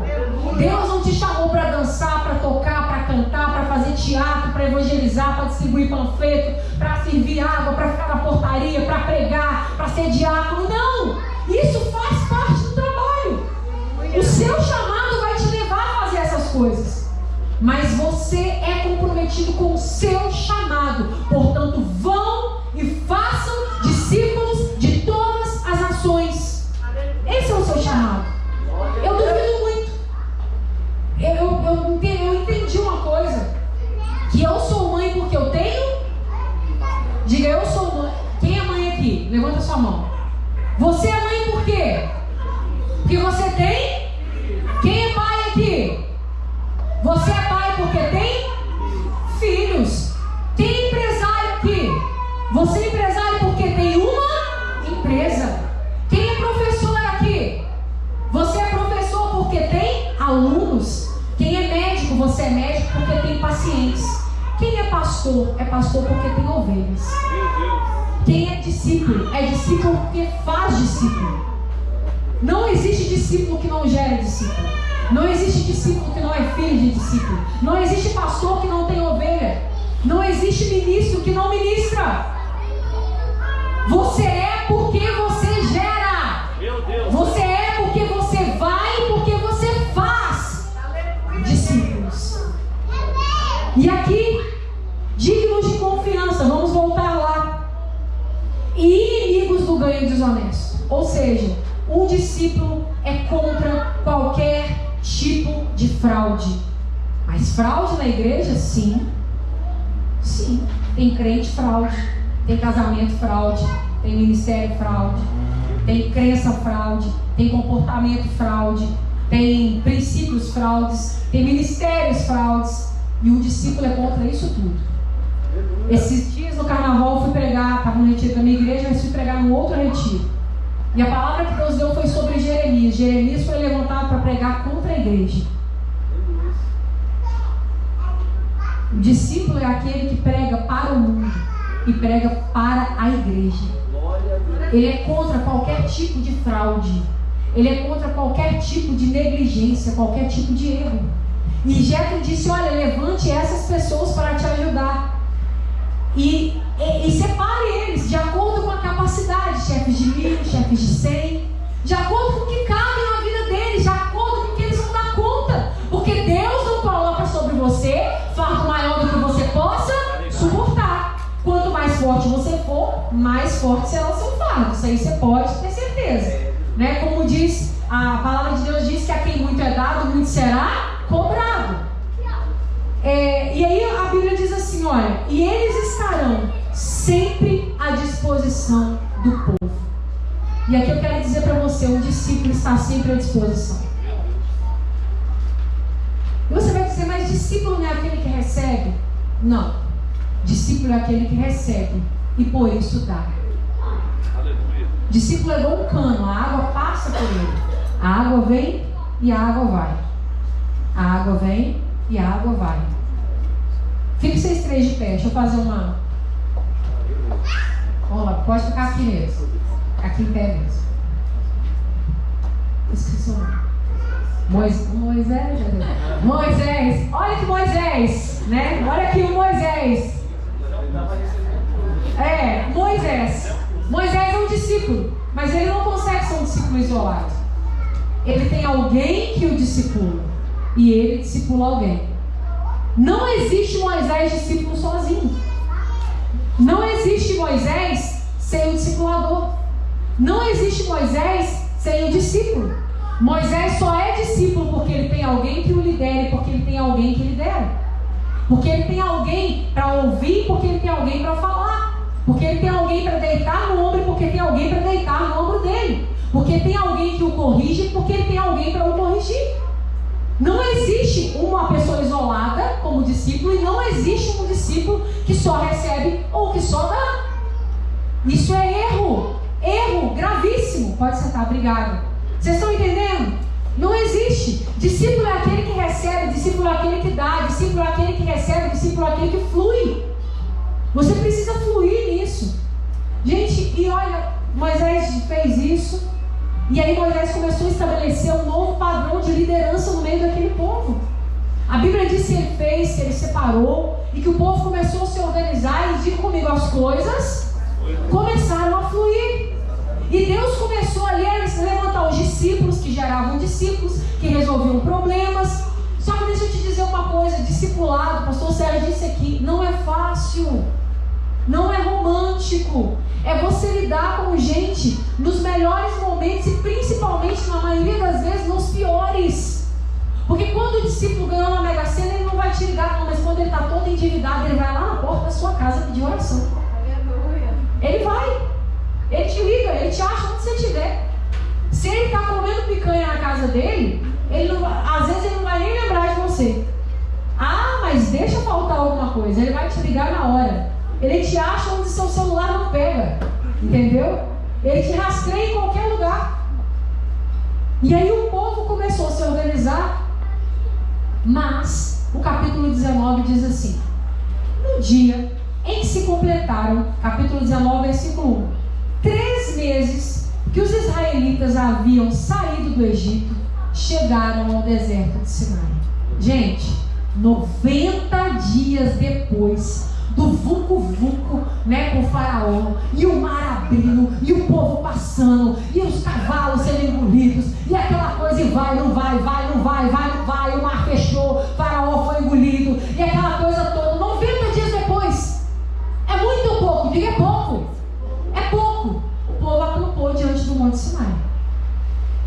[SPEAKER 1] Deus não te chamou para dançar, para tocar, para cantar, para fazer teatro, para evangelizar, para distribuir panfleto, para servir água, para ficar na portaria, para pregar, para ser diácono. Não! Isso faz parte do trabalho. O seu chamado vai te levar a fazer essas coisas. Mas você é comprometido com o seu chamado. Portanto, vão e façam discípulos de todas as nações. Esse é o seu chamado. Eu duvido muito. Eu entendi uma coisa. Que eu sou mãe porque eu tenho. Diga, eu sou mãe. Quem é mãe aqui? Levanta sua mão. Você é mãe por quê? Porque você tem. Quem é pai aqui? Você é pai porque tem filhos. Quem é empresário aqui? Você é empresário porque tem uma empresa. Quem é professor aqui? Você é professor porque tem alunos. Quem é médico? Você é médico porque tem pacientes. Quem é pastor? É pastor porque tem ovelhas. Quem é discípulo? É discípulo porque faz discípulo. Não existe discípulo que não gera discípulo. Não existe discípulo que não é filho de discípulo. Não existe pastor que não tem ovelha. Não existe ministro que não ministra. Você é porque você gera.
[SPEAKER 2] Meu Deus.
[SPEAKER 1] Você é porque você vai e porque você faz discípulos. E aqui, dignos de confiança, vamos voltar lá. E inimigos do ganho desonesto. Ou seja, um discípulo é contra qualquer tipo de fraude. Mas fraude na igreja? Sim. Sim. Tem crente fraude. Tem casamento fraude. Tem ministério fraude. Tem crença fraude. Tem comportamento fraude. Tem princípios fraudes. Tem ministérios fraudes. E o discípulo é contra isso tudo. Esses dias no carnaval eu fui pregar. Estava no retiro da minha igreja, mas fui pregar num outro retiro. E a palavra que Deus deu foi sobre Jeremias. Jeremias foi levantado para pregar contra a igreja. O discípulo é aquele que prega para o mundo e prega para a igreja. Ele é contra qualquer tipo de fraude. Ele é contra qualquer tipo de negligência, qualquer tipo de erro. E Jetro disse, olha, levante essas pessoas para te ajudar. E separe eles de acordo com a capacidade, chefes de 1000, chefes de 100, de acordo com o que cabe na vida deles, de acordo com o que eles vão dar conta, porque Deus não coloca sobre você fardo maior do que você possa suportar. Quanto mais forte você for, mais forte será o seu fardo. Isso aí você pode ter certeza, né? Como diz a palavra de Deus, diz que a quem muito é dado, muito será cobrado. E aí a Bíblia diz assim, olha, e eles estarão sempre à disposição do povo. E aqui eu quero dizer para você, um discípulo está sempre à disposição. recebe? Não. Discípulo é aquele que recebe e por isso dá.
[SPEAKER 2] Aleluia.
[SPEAKER 1] Discípulo é igual um cano, a água passa por ele. A água vem e a água vai. A água vem e a água vai. Fiquem vocês três de pé, deixa eu fazer uma... Vamos lá, pode ficar aqui mesmo. Aqui em pé mesmo. Esqueci o nome. Moisés, olha que Moisés, né? Olha aqui o Moisés. Moisés é um discípulo, mas ele não consegue ser um discípulo isolado. Ele tem alguém que o discipula e ele discipula alguém. Não existe Moisés discípulo sozinho. Não existe Moisés sem o discipulador. Não existe Moisés sem o discípulo. Moisés só é discípulo porque ele tem alguém que o lidere, porque ele tem alguém que lidera. Porque ele tem alguém para ouvir, porque ele tem alguém para falar. Porque ele tem alguém para deitar no ombro, porque tem alguém para deitar no ombro dele. Porque tem alguém que o corrige, porque ele tem alguém para o corrigir. Não existe uma pessoa isolada como discípulo e não existe um discípulo que só recebe ou que só dá. Isso é erro. Erro gravíssimo. Pode sentar, obrigado. Vocês estão entendendo? Não existe. Discípulo é aquele que recebe, discípulo é aquele que dá, discípulo é aquele que recebe, discípulo é aquele que flui. Você precisa fluir nisso. Gente, e olha, Moisés fez isso. E aí Moisés começou a estabelecer um novo padrão de liderança no meio daquele povo. A Bíblia diz que ele fez, que ele separou, e que o povo começou a se organizar, e diga comigo, as coisas começaram a fluir. E Deus começou ali a levantar os discípulos, que geravam discípulos, que resolviam problemas. Só que deixa eu te dizer uma coisa, discipulado, o pastor Sérgio disse aqui, não é fácil, não é romântico. É você lidar com gente nos melhores momentos e principalmente, na maioria das vezes, nos piores. Porque quando o discípulo ganhou uma mega sena, ele não vai te ligar não, mas quando ele está todo endividado, ele vai lá na porta da sua casa pedir oração. Aleluia. Ele vai, ele te liga, ele te acha onde você estiver. Se ele está comendo picanha na casa dele, ele não, às vezes ele não vai nem lembrar de você. Ah, mas deixa faltar alguma coisa, ele vai te ligar na hora. Ele te acha onde seu celular não pega, entendeu? Ele te rastreia em qualquer lugar. E aí o povo começou a se organizar, mas o capítulo 19 diz assim: no dia em que se completaram, capítulo 19, versículo 1, 3 meses que os israelitas haviam saído do Egito, chegaram ao deserto de Sinai. Gente, 90 dias depois do vucu-vucu, né, com o faraó, e o mar abrindo, e o povo passando, e os cavalos sendo engolidos, e aquela coisa, e vai, não vai, vai, não vai, vai, não vai, o mar fechou, o faraó foi engolido, e aquela coisa toda, 90 dias depois. É muito ou pouco? Diga, é pouco. É pouco. O povo acampou diante do Monte Sinai.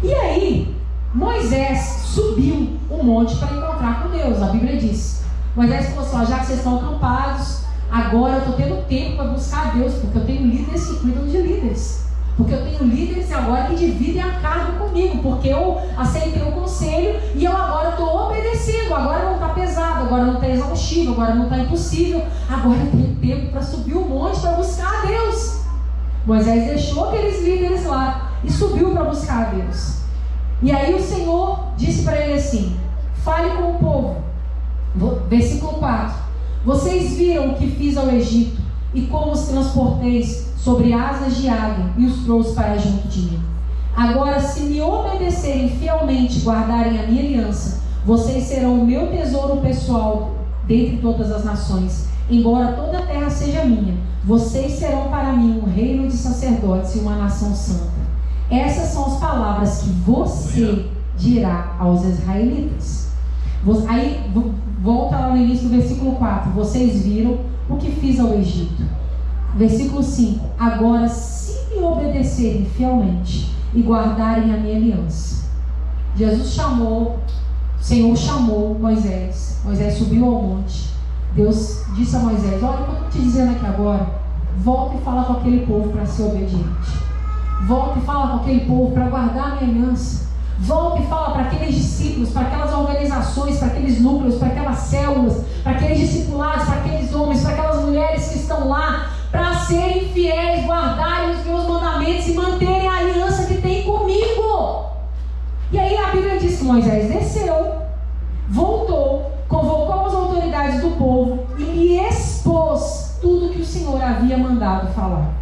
[SPEAKER 1] E aí, Moisés subiu o monte para encontrar com Deus. A Bíblia diz. Moisés falou assim, ó, já que vocês estão acampados, agora eu estou tendo tempo para buscar Deus, porque eu tenho líderes que cuidam de líderes. Porque eu tenho líderes agora que dividem a carga comigo, porque eu aceitei o conselho e eu agora estou obedecendo. Agora não está pesado, agora não está exaustivo, agora não está impossível. Agora eu tenho tempo para subir o monte para buscar a Deus. Moisés deixou aqueles líderes lá e subiu para buscar a Deus. E aí o Senhor disse para ele assim, fale com o povo. Versículo 4. Vocês viram o que fiz ao Egito e como os transportei sobre asas de águia e os trouxe para junto de mim. Agora, se me obedecerem fielmente e guardarem a minha aliança, vocês serão o meu tesouro pessoal dentre todas as nações. Embora toda a terra seja minha, vocês serão para mim um reino de sacerdotes e uma nação santa. Essas são as palavras que você dirá aos israelitas. Aí, volta lá no início do versículo 4. Vocês viram o que fiz ao Egito. Versículo 5. Agora, se me obedecerem fielmente e guardarem a minha aliança. Jesus chamou, o Senhor chamou Moisés. Moisés subiu ao monte. Deus disse a Moisés, olha o que eu estou te dizendo aqui agora. Volta e fala com aquele povo para ser obediente. Volta e fala com aquele povo para guardar a minha aliança. Volta e fala para aqueles discípulos, para aquelas organizações, para aqueles núcleos, para aquelas células, para aqueles discipulados serem fiéis, guardarem os meus mandamentos e manterem a aliança que tem comigo. E aí a Bíblia diz que Moisés desceu, voltou, convocou as autoridades do povo e lhe expôs tudo que o Senhor havia mandado falar.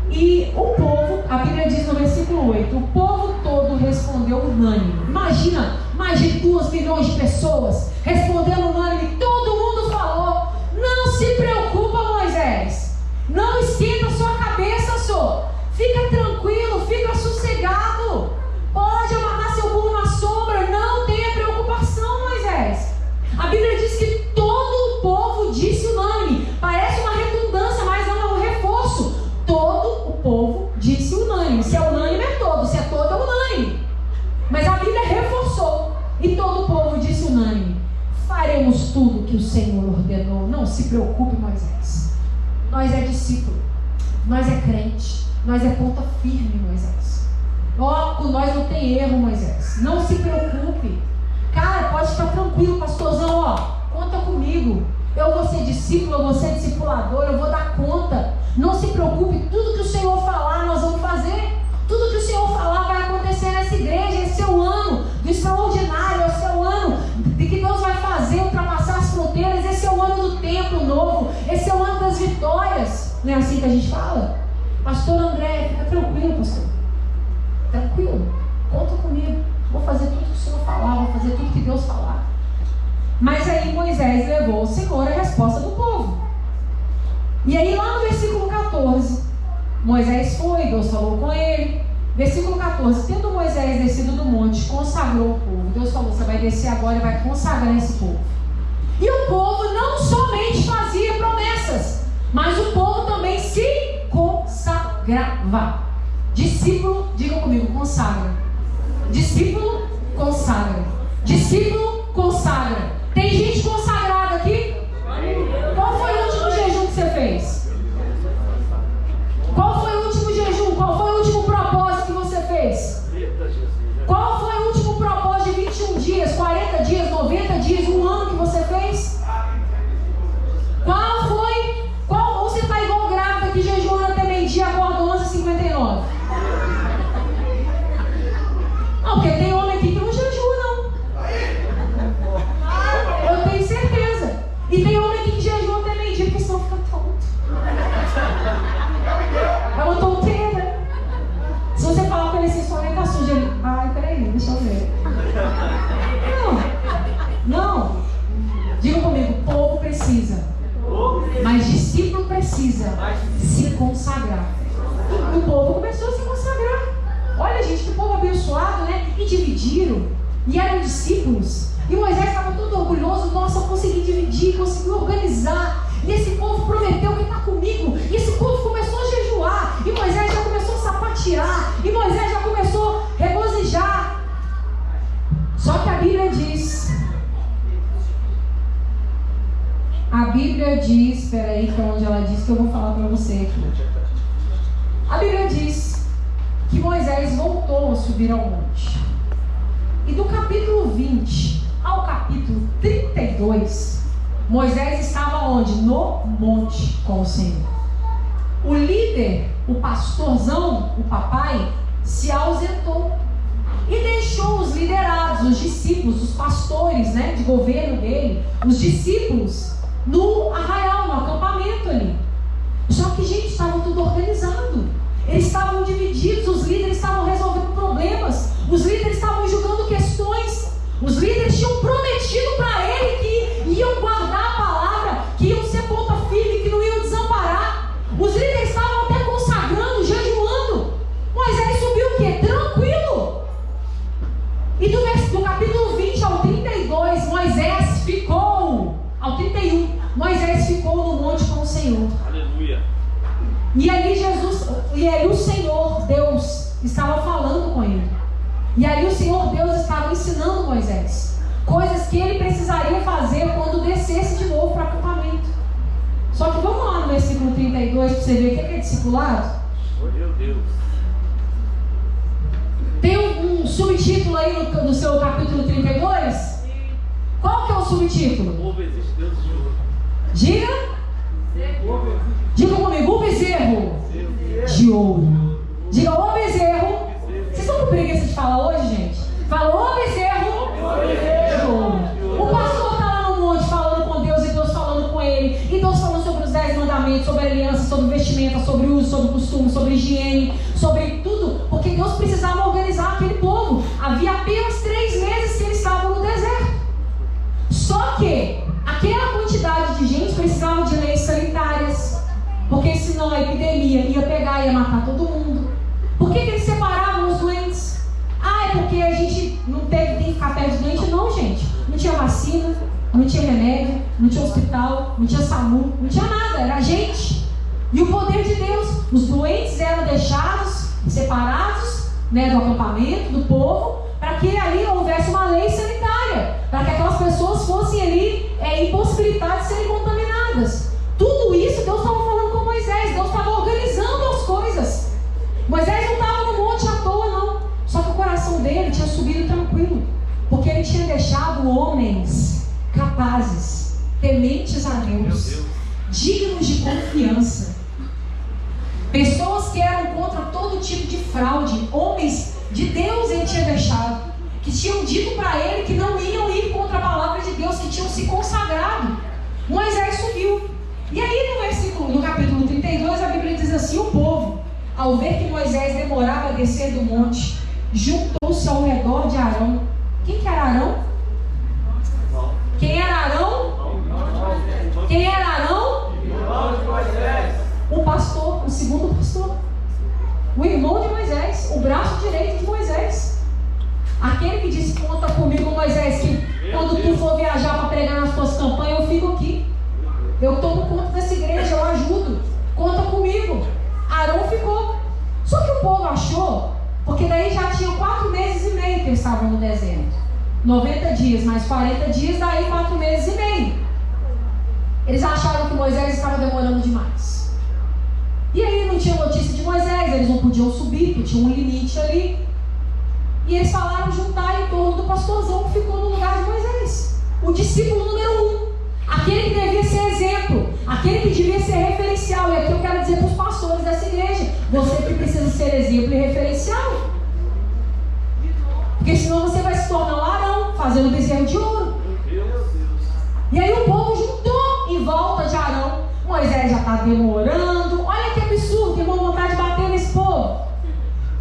[SPEAKER 1] E o povo, a Bíblia diz no versículo 8, o povo todo respondeu unânime. Imagina, mais de 2 milhões de pessoas respondendo unânime, todo mundo falou: não se preocupa, Moisés, não esquenta sua cabeça, senhor, fica tranquilo, fica sossegado, pode amarrar seu burro na sombra, não tenha preocupação, Moisés. A Bíblia diz que todo o povo disse unânime. Parece uma redundância, mas não é um reforço. Todo o povo disse unânime. Se é unânime é todo, se é todo é unânime. Mas a Bíblia reforçou e todo o povo disse unânime: faremos tudo que o Senhor ordenou. Não se preocupe, Moisés, nós é discípulo, nós é crente, nós é ponta firme, Moisés. Com nós não tem erro, Moisés, não se preocupe. Cara, pode ficar tranquilo, pastorzão, conta comigo. Eu vou ser discípulo, eu vou ser discipulador, eu vou dar conta. Não se preocupe, tudo que o Senhor falar nós vamos fazer. Tudo que o Senhor falar vai acontecer nessa igreja. Esse é o ano do extraordinário, esse é o ano de que Deus vai fazer ultrapassar as fronteiras. Esse é o ano do templo novo, esse é o ano das vitórias. Não é assim que a gente fala? Pastor André, fica tranquilo, pastor, tranquilo, conta comigo, vou fazer tudo que o Senhor falar, vou fazer tudo que Deus falar. Mas aí Moisés levou ao Senhor a resposta do povo. E aí lá no versículo 14, Moisés foi, Deus falou com ele. Versículo 14, tendo Moisés descido do monte, consagrou o povo. Deus falou: você vai descer agora e vai consagrar esse povo. E o povo não somente fazia promessas, mas o povo também se consagrava. Discípulo, diga comigo, consagra. Discípulo, consagra. Discípulo, consagra. Tem gente consagrada aqui? Qual foi o último jejum que você fez? Qual foi o último jejum? Qual foi o último propósito que você fez? Qual foi o último propósito de 21 dias, 40 dias, 90 dias, um ano que você fez? Qual foi? Ou você está igual grávida que jejuando até meio-dia, acorda 11h59? Não, porque tem homem aqui que não jejua, não. Eu tenho certeza. E tem homem aqui que jejua até meio-dia, porque senão fica tonto. É uma tonteira. Se você falar com ele assim, sua mãe tá suja, ele: ai, peraí, deixa eu ver. Não. Diga comigo, o povo precisa, mas discípulo precisa se consagrar. E o povo começou a se consagrar. Olha, gente, que povo abençoado, né? E dividiram, e eram discípulos. E Moisés estava todo orgulhoso: nossa, eu consegui dividir, consegui organizar. E esse povo prometeu que está comigo. E esse povo começou a jejuar. E Moisés já começou a sapatear. E Moisés já começou a regozijar. Só que a Bíblia diz, espera aí, que é onde ela diz, que eu vou falar para você aqui. A Bíblia diz que Moisés voltou a subir ao monte. E do capítulo 20 ao capítulo 32, Moisés estava onde? No monte com o Senhor. O líder, o pastorzão, o papai, se ausentou e deixou os liderados, os discípulos, os pastores, né, de governo dele, os discípulos, no arraial, no acampamento ali. Só que, gente, estava tudo organizado. Eles estavam divididos, os líderes estavam resolvendo problemas, os líderes estavam julgando questões, os líderes tinham prometido para ele que iam guardar a palavra, que iam ser ponta firme, que não iam desamparar. Os líderes estavam até consagrando, jejuando. Moisés subiu o quê? Tranquilo. E do capítulo 20 ao 32, Moisés ficou, ao 31, Moisés ficou no monte com o Senhor.
[SPEAKER 2] Aleluia.
[SPEAKER 1] E ali o Senhor Deus estava falando com ele. E ali o Senhor Deus estava ensinando Moisés coisas que ele precisaria fazer quando descesse de novo para o acampamento. Só que vamos lá no versículo 32 para você ver o que é discipulado.
[SPEAKER 2] Meu Deus.
[SPEAKER 1] Tem um subtítulo aí no seu capítulo 32? Qual que é o subtítulo?
[SPEAKER 2] Povo existe Deus de ouro.
[SPEAKER 1] Diga. Diga comigo, de ouro. Diga, ô bezerro. Vocês estão com preguiça de falar hoje, gente? Fala, ô bezerro de ouro. O pastor está lá no monte falando com Deus e Deus falando com ele. E Deus falando sobre os 10 mandamentos, sobre a aliança, sobre vestimenta, sobre uso, sobre costume, sobre higiene, sobre tudo. Porque Deus precisava organizar aquele povo. Havia apenas 3 meses que eles estavam no deserto. Só que aquela quantidade de gente precisava de leis sanitárias. Porque senão a epidemia ia pegar e ia matar todo mundo. Por que eles separavam os doentes? É porque a gente não tem que ficar perto de doente. Não, gente. Não tinha vacina, não tinha remédio, não tinha hospital, não tinha SAMU, não tinha nada. Era a gente. E o poder de Deus. Os doentes eram deixados, separados, do acampamento, do povo, para que ali houvesse uma lei sanitária. Para que aquelas pessoas fossem ali impossibilitadas de serem contaminadas. Tudo isso Deus estava falando com Moisés. Deus estava organizando as coisas. Moisés não estava no monte à toa, não. Só que o coração dele tinha subido tranquilo. Porque ele tinha deixado homens capazes, tementes a Deus, dignos de confiança. Pessoas que eram contra todo tipo de fraude. Homens de Deus ele tinha deixado. Que tinham dito para ele que não iam ir contra a palavra de Deus, que tinham se consagrado. Moisés subiu. E aí no capítulo 32 a Bíblia diz assim: o povo, ao ver que Moisés demorava a descer do monte, juntou-se ao redor de Arão. Quem que era Arão? Quem era Arão? Quem era Arão? O pastor, o segundo pastor. O irmão de Moisés, o braço direito de Moisés. Aquele que disse: conta comigo, Moisés, que quando tu for viajar para pregar nas tuas campanhas, eu fico aqui. Eu tomo conta dessa igreja, eu ajudo. Conta comigo. Arão ficou. Só que o povo achou, porque daí já tinha 4 meses e meio que eles estavam no deserto. 90 dias mais 40 dias, daí 4 meses e meio. Eles acharam que Moisés estava demorando demais. E aí não tinha notícia de Moisés, eles não podiam subir, porque tinha um limite ali. E eles falaram juntar em torno do pastorzão que ficou no lugar de Moisés. O discípulo número 1. Aquele que devia ser exemplo, aquele que devia ser referencial. E aqui eu quero dizer para os pastores dessa igreja: você que precisa ser exemplo e referencial. Porque senão você vai se tornar um Arão, fazendo bezerro de ouro. E aí o povo juntou em volta de Arão. Moisés já está demorando. Olha que absurdo, tem uma vontade de bater nesse povo.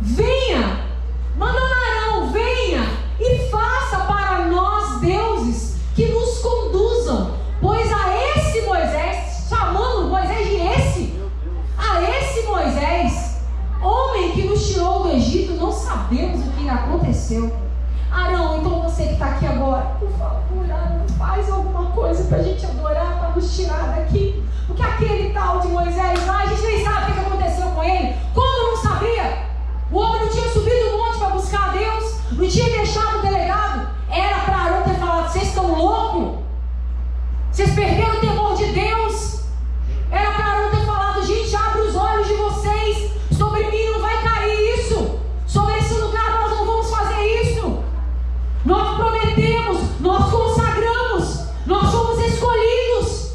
[SPEAKER 1] Venha, manda Arão, venha e faça para nós deuses que nos conduzam. Pois a esse Moisés, chamando Moisés de esse, a esse Moisés, homem que nos tirou do Egito, não sabemos o que aconteceu. Arão, então você que está aqui agora, por favor, Arão, faz alguma coisa para a gente adorar, para nos tirar daqui. Porque aquele tal de Moisés lá, a gente nem sabe o que aconteceu com ele. Como não sabia? O homem não tinha subido o monte para buscar a Deus, não tinha deixado o delegado. Era para Arão ter falado: vocês estão loucos? Vocês perderam o temor de Deus? Era para Arão ter falado: gente, abre os olhos de vocês. Sobre mim não vai cair isso. Sobre esse lugar nós não vamos fazer isso. Nós prometemos, nós consagramos, nós somos escolhidos.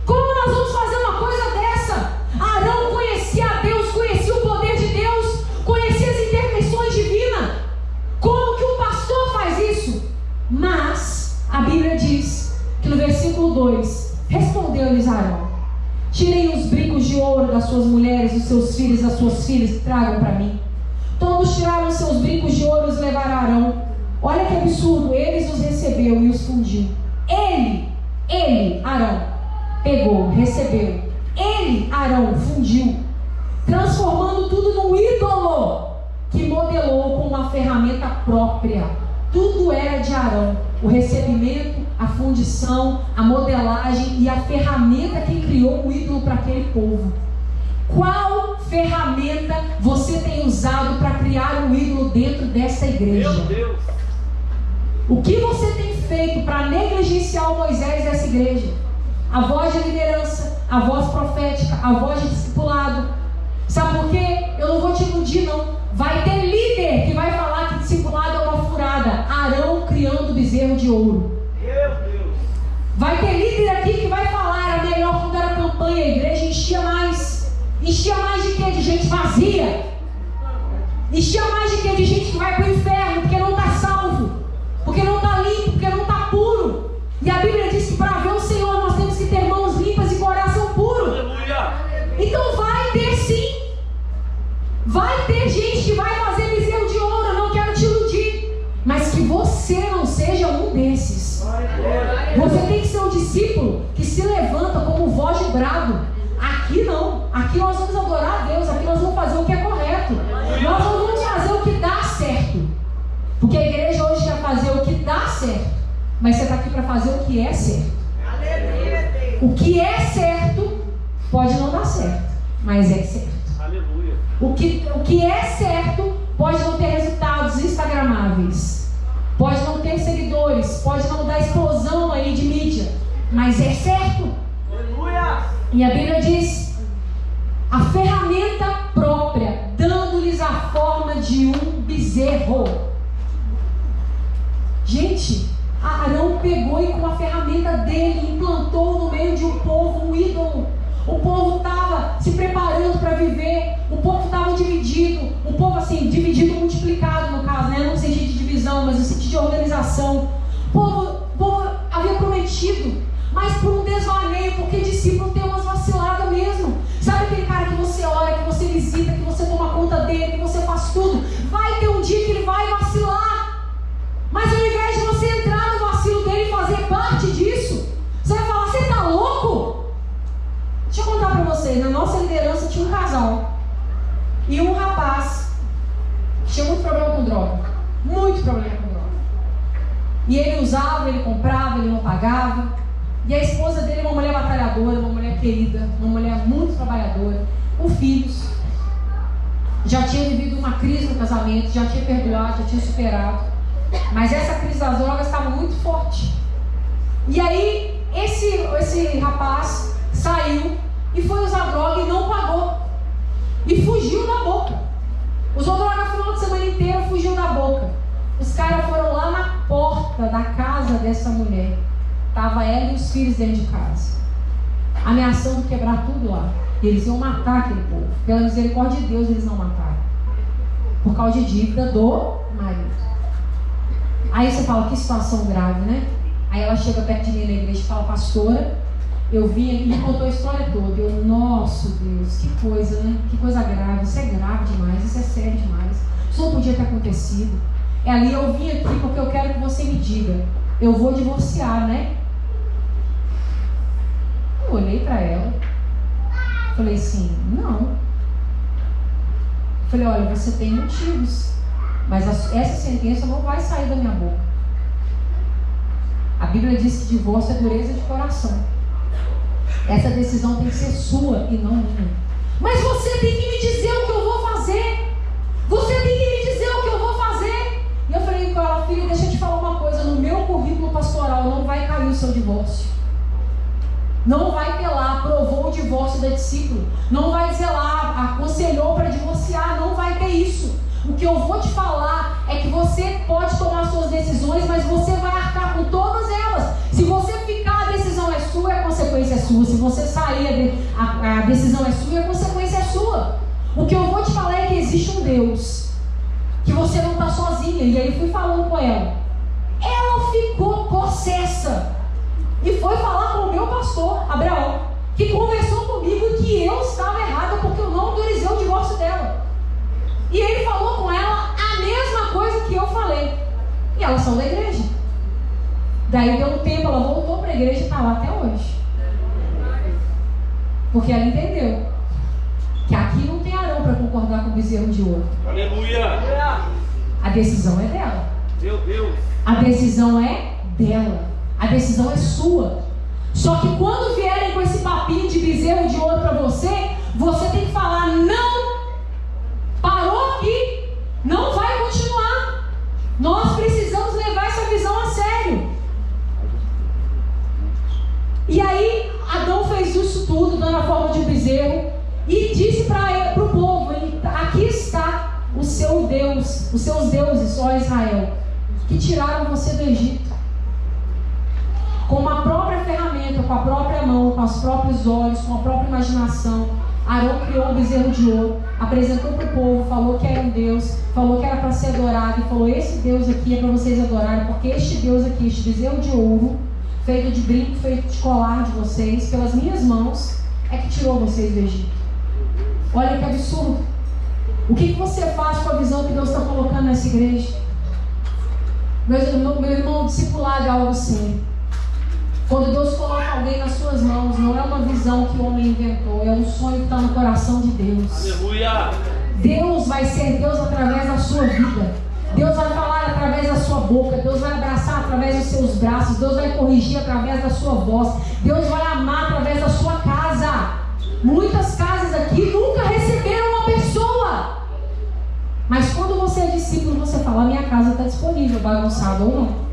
[SPEAKER 1] Como nós vamos fazer uma coisa dessa? Arão conhecia a Deus, conhecia o poder de Deus, conhecia as intervenções divinas. Como que um pastor faz isso? Mas a Bíblia diz que no versículo 2: respondeu-lhes Arão: tirem os brincos de ouro das suas mulheres, dos seus filhos, das suas filhas, e tragam para mim. Todos tiraram seus brincos de ouro e os levaram a Arão. Olha que absurdo, eles os recebeu e os fundiu. Ele, Arão, pegou, recebeu. Ele, Arão, fundiu, transformando tudo num ídolo que modelou com uma ferramenta própria. Tudo era de Arão: o recebimento, a fundição, a modelagem e a ferramenta que criou o ídolo para aquele povo. Qual ferramenta você tem usado para criar um ídolo dentro dessa igreja?
[SPEAKER 2] Meu Deus!
[SPEAKER 1] O que você tem feito para negligenciar o Moisés dessa igreja? A voz de liderança, a voz profética, a voz de discipulado. Sabe por quê? Eu não vou te iludir, não. Vai ter líder que vai falar que discipulado é uma furada. Arão criando bezerro de ouro.
[SPEAKER 2] Meu Deus!
[SPEAKER 1] Vai ter líder aqui que vai falar: era melhor quando era campanha, a igreja enchia mais. Enchia mais de quê? De gente vazia. que vai para o inferno porque não está salvo, porque não está limpo, porque não está puro. E a Bíblia diz que para ver o Senhor nós temos que ter mãos limpas e coração puro.
[SPEAKER 2] Aleluia.
[SPEAKER 1] Então vai ter sim. Vai ter gente que vai fazer bezerro de ouro, eu não quero te iludir. Mas que você não seja um desses. Você tem que ser um discípulo que se levanta como voz de brado. Aqui não. Aqui nós vamos adorar a Deus. Aqui nós vamos fazer o que é correto. Nós não vamos fazer o que dá certo. Porque a igreja hoje quer fazer o que dá certo. Mas você está aqui para fazer o que é certo. O que é certo pode não dar certo, mas é certo.
[SPEAKER 2] Aleluia.
[SPEAKER 1] O que é certo pode não ter resultados instagramáveis, pode não ter seguidores, pode não dar explosão aí de mídia, mas é certo.
[SPEAKER 2] Aleluia.
[SPEAKER 1] E a Bíblia diz: a ferramenta própria, dando-lhes a forma de um bezerro. Gente, Arão pegou e com a ferramenta dele implantou no meio de um povo um ídolo. O povo estava se preparando para viver, o povo estava dividido, o povo assim, dividido, multiplicado no caso, né? Não no sentido de divisão, mas no sentido de organização. O povo havia prometido, mas por um desvaneio, porque discípulo tem umas vaciladas mesmo. Sabe aquele cara que você ora, que você visita, que você toma conta dele, que você faz tudo? Vai ter um dia que ele vai vacilar. Mas ao invés de você entrar no vacilo dele e fazer parte disso, você vai falar: você está louco? Deixa eu contar para vocês, na nossa liderança tinha um casal e um rapaz que tinha muito problema com droga. Muito problema com droga. E ele usava, ele comprava, ele não pagava. E a esposa dele é uma mulher batalhadora, uma mulher querida, uma mulher muito trabalhadora, com filhos. Já tinha vivido uma crise no casamento, já tinha perdoado, já tinha superado. Mas essa crise das drogas estava muito forte. E aí esse rapaz saiu e foi usar droga e não pagou. E fugiu da boca. Usou droga no final de semana inteira, fugiu da boca. Os caras foram lá na porta da casa dessa mulher. Estava ela e os filhos dentro de casa, ameaçando quebrar tudo lá. Eles iam matar aquele povo. Pela misericórdia de Deus eles não mataram, por causa de dívida do marido. Aí você fala: que situação grave, né? Aí ela chega perto de mim na igreja e fala: pastora, eu vim aqui, me contou a história toda. Eu: nosso Deus, que coisa, né? Que coisa grave, isso é grave demais, isso é sério demais, isso não podia ter acontecido. Ela: eu vim aqui porque eu quero que você me diga, eu vou divorciar, né? Eu olhei para ela, falei assim: não. Falei: olha, você tem motivos, mas essa sentença não vai sair da minha boca. A Bíblia diz que divórcio é dureza de coração. Essa decisão tem que ser sua e não minha. Mas você tem que me dizer o que eu vou fazer. Você tem que me dizer o que eu vou fazer. E eu falei com ela: filha, deixa eu te falar uma coisa. No meu currículo pastoral não vai cair o seu divórcio. Não vai ter lá, aprovou o divórcio da discípula. Não vai dizer lá, aconselhou para divorciar. Não vai ter isso. O que eu vou te falar é que você pode tomar suas decisões, mas você vai arcar com todas elas. Se você ficar, a decisão é sua e a consequência é sua. Se você sair, a decisão é sua e a consequência é sua. O que eu vou te falar é que existe um Deus, que você não está sozinha. E aí fui falando com ela. Ela ficou possessa e foi falar com o meu pastor, Abraão, que conversou comigo que eu estava errada porque eu não autorizei o divórcio dela. E ele falou com ela a mesma coisa que eu falei. E elas são da igreja. Daí deu um tempo, ela voltou para a igreja e está lá até hoje. Porque ela entendeu que aqui não tem Arão para concordar com o bezerro de ouro.
[SPEAKER 2] Aleluia.
[SPEAKER 1] A decisão é dela.
[SPEAKER 2] Meu Deus.
[SPEAKER 1] A decisão é dela. A decisão é sua. Só que quando vierem com esse papinho de bezerro de ouro para você, você tem que falar: não. Parou aqui, não vai continuar. Nós precisamos levar essa visão a sério. E aí Adão fez isso tudo, dando a forma de um bezerro, e disse para o povo: aqui está o seu Deus, os seus deuses, ó Israel, que tiraram você do Egito. Com uma própria ferramenta, com a própria mão, com os próprios olhos, com a própria imaginação, Arão criou um bezerro de ouro, apresentou para o povo, falou que era um Deus, falou que era para ser adorado, e falou: esse Deus aqui é para vocês adorarem, porque este Deus aqui, este bezerro de ouro, feito de brinco, feito de colar de vocês, pelas minhas mãos, é que tirou vocês do Egito. Olha que absurdo. O que você faz com a visão que Deus está colocando nessa igreja? Meu irmão, discipulado é algo sério. Quando Deus coloca alguém nas suas mãos, não é uma visão que o homem inventou, é um sonho que está no coração de Deus.
[SPEAKER 2] Aleluia!
[SPEAKER 1] Deus vai ser Deus através da sua vida. Deus vai falar através da sua boca. Deus vai abraçar através dos seus braços. Deus vai corrigir através da sua voz. Deus vai amar através da sua casa. Muitas casas aqui nunca receberam uma pessoa. Mas quando você é discípulo, você fala: a minha casa está disponível, bagunçada ou não.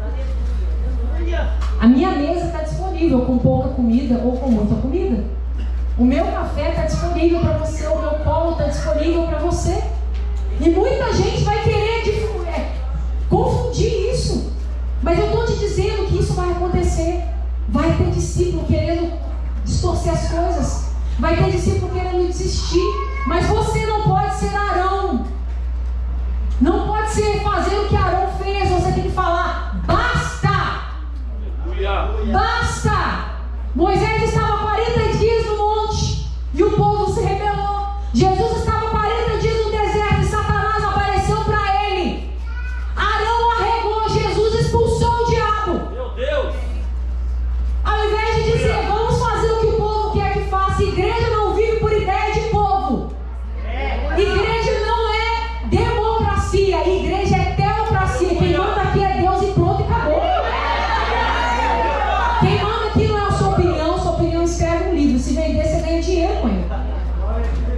[SPEAKER 1] A minha mesa está disponível, com pouca comida ou com muita comida. O meu café está disponível para você, o meu colo está disponível para você. E muita gente vai querer confundir isso. Mas eu estou te dizendo que isso vai acontecer. Vai ter discípulo querendo distorcer as coisas. Vai ter discípulo querendo desistir. Mas você não pode ser Arão. Não pode ser fazer o que Arão fez. Você tem que falar: basta! Basta! Moisés estava 40 dias no monte e o povo se rebelou. Jesus estava 40 dias no deserto e Satanás apareceu para ele. Arão arregou, Jesus expulsou o diabo.
[SPEAKER 2] Meu Deus!
[SPEAKER 1] Ao invés de dizer: vamos fazer o que o povo quer que faça, igreja não vive por ideia de povo. Igreja não é democracia, igreja é teocracia. Quem manda aqui é Deus e pronto, e acabou. Quem manda aqui não é a sua opinião escreve um livro. Se vender, você ganha dinheiro com ele.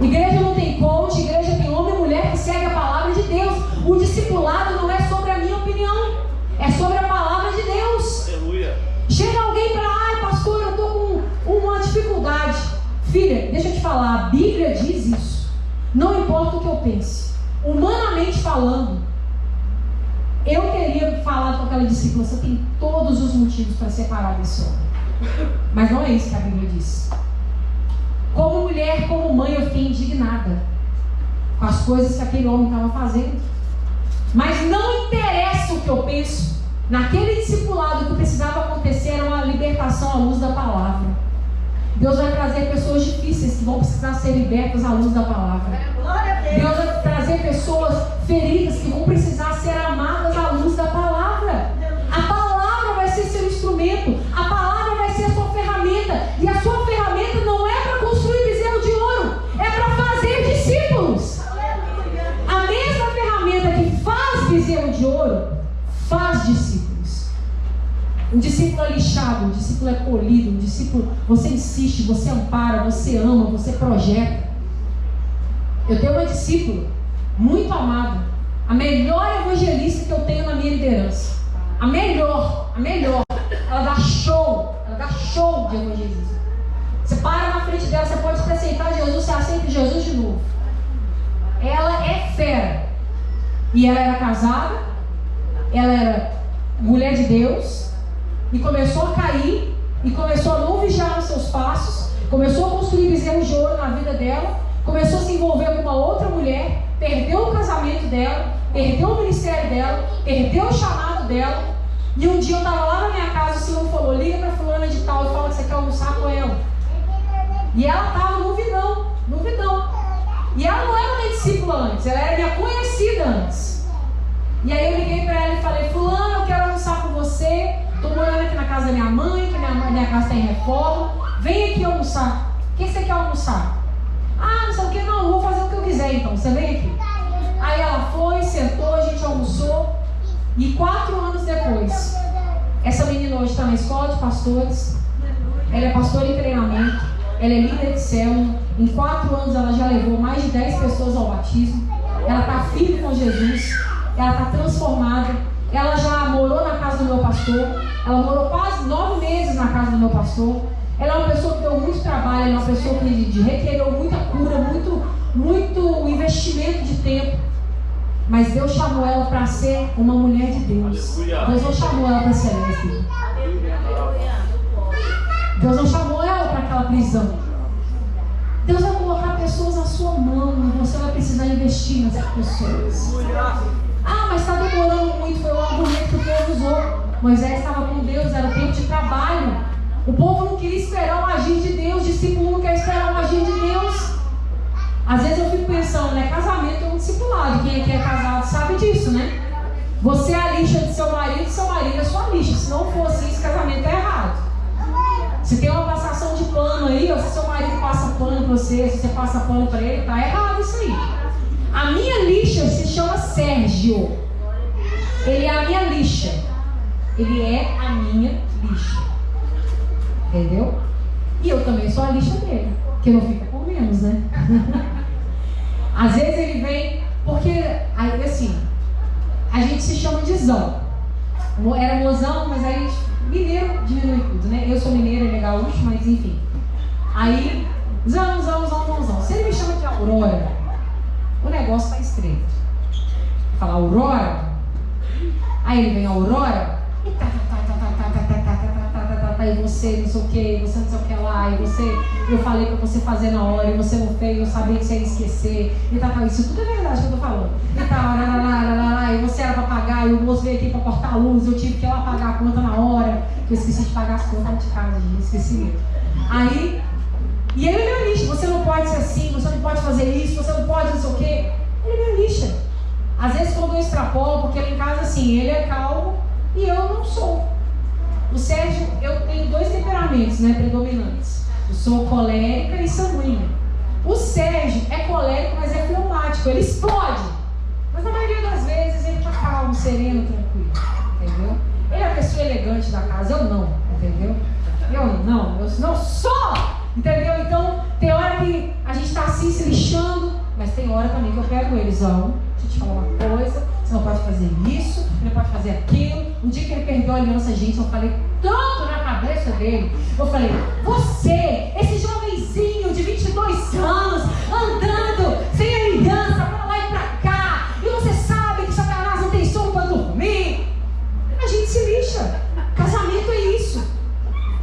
[SPEAKER 1] Igreja não tem coach, igreja tem homem e mulher que segue a palavra de Deus. O discipulado não é sobre a minha opinião, é sobre a palavra de Deus.
[SPEAKER 2] Aleluia!
[SPEAKER 1] Chega alguém para: ai pastor, eu estou com uma dificuldade. Filha, deixa eu te falar, a Bíblia diz isso. Não importa o que eu pense, humanamente falando, eu teria falado com aquela discípula: você tem todos os motivos para separar desse homem. Mas não é isso que a Bíblia diz. Como mulher, como mãe, eu fiquei indignada com as coisas que aquele homem estava fazendo. Mas não interessa o que eu penso. Naquele discipulado, o que precisava acontecer era uma libertação à luz da palavra. Deus vai trazer pessoas difíceis que vão precisar ser libertas à luz da palavra. Deus vai trazer pessoas feridas que vão precisar ser amadas à luz da palavra. A palavra vai ser seu instrumento. A palavra vai ser a sua ferramenta. E a sua ferramenta não é para construir bezerro de ouro, é para fazer discípulos. A mesma ferramenta que faz bezerro de ouro faz discípulos. Um discípulo é lixado, um discípulo é polido, um discípulo, você insiste, você ampara, você ama, você projeta. Eu tenho uma discípula muito amada, a melhor evangelista que eu tenho na minha liderança. A melhor. Ela dá show de evangelismo. Você para na frente dela, você pode aceitar Jesus, você aceita Jesus de novo. Ela é fera. E ela era casada, ela era mulher de Deus, e começou a cair, e começou a não vigiar os seus passos, começou a construir bezerros de ouro na vida dela, começou a se envolver com uma outra mulher, perdeu o casamento dela, perdeu o ministério dela, perdeu o chamado dela. E um dia eu estava lá na minha casa, o Senhor falou: liga para fulana de tal e fala que você quer almoçar com ela. E ela estava no vidão. E ela não era minha discípula antes, ela era minha conhecida antes. E aí eu liguei para ela e falei: fulana, eu quero almoçar com você, estou morando aqui na casa da minha mãe, que minha casa está em reforma, vem aqui almoçar. O que você quer almoçar? Ah, não sei o que, não, eu vou fazer o que eu quiser então, você vem aqui. Aí ela foi, sentou, a gente almoçou. E 4 anos depois, essa menina hoje está na escola de pastores. Ela é pastora em treinamento, ela é líder de célula. Em 4 anos ela já levou mais de 10 pessoas ao batismo. Ela está firme com Jesus, ela está transformada. Ela já morou na casa do meu pastor, ela morou quase 9 meses na casa do meu pastor. Ela é uma pessoa que deu muito trabalho, ela é uma pessoa que requereu muita cura, muito investimento de tempo. Mas Deus chamou ela para ser uma mulher de Deus. Deus não chamou ela para ser lésbica. Deus não chamou ela para aquela prisão. Deus vai colocar pessoas investir nessas pessoas. Ah, mas está demorando muito, foi o argumento que o povo usou. Moisés estava com Deus, era o tempo de trabalho. O povo não queria esperar o agir de Deus, discípulo não quer esperar o agir de Deus. Às vezes eu fico pensando, né? Casamento é um discipulado. Quem aqui é casado sabe disso, né? Você é a lixa de seu marido é sua lixa. Se não for assim, esse casamento é errado. Se tem uma passação de pano aí, ou se seu marido passa pano para você, se você passa pano para ele, tá errado isso aí. A minha lixa se chama Sérgio. Ele é a minha lixa. Ele é a minha lixa. Entendeu? E eu também sou a lixa dele. Que não fica por menos, né? Às vezes ele vem, porque aí assim, a gente se chama de Zão. Era mozão, mas aí mineiro diminui tudo, né? Eu sou mineiro, ele é gaúcho, mas enfim. Aí, Zão. Se ele me chama de Aurora, o negócio tá estreito. Fala Aurora, aí ele vem Aurora, e você não sei o que, você não sei o que lá, e você, eu falei pra você fazer na hora, e você não fez, eu sabia que você ia esquecer, e tá, isso tudo é verdade que eu tô falando. E você era pra pagar, e o moço veio aqui pra cortar a luz, eu tive que ir lá pagar a conta na hora, que eu esqueci de pagar as contas de casa, esqueci mesmo. Aí, e ele é minha lixa, você não pode ser assim, você não pode fazer isso, você não pode não sei o que, ele é minha lixa. Às vezes quando eu extrapolo, porque lá em casa assim, ele é calmo e eu não sou. O Sérgio, eu tenho 2 temperamentos, né, predominantes. Eu sou colérica e sanguínea. O Sérgio é colérico, mas é fleumático, ele explode. Mas na maioria das vezes ele tá calmo, sereno, tranquilo, entendeu? Ele é a pessoa elegante da casa, eu não, entendeu? Eu não sou, entendeu? Então, tem hora que a gente tá assim se lixando, mas tem hora também que eu pego eles, ó, deixa eu te falar uma coisa, você não pode fazer isso, você não pode fazer aquilo. Um dia que ele perdeu a aliança, gente, eu falei tanto na cabeça dele. Eu falei, você, esse jovenzinho de 22 anos, andando sem aliança, pra lá e pra cá, e você sabe que Satanás não tem sono pra dormir. A gente se lixa. Casamento é isso.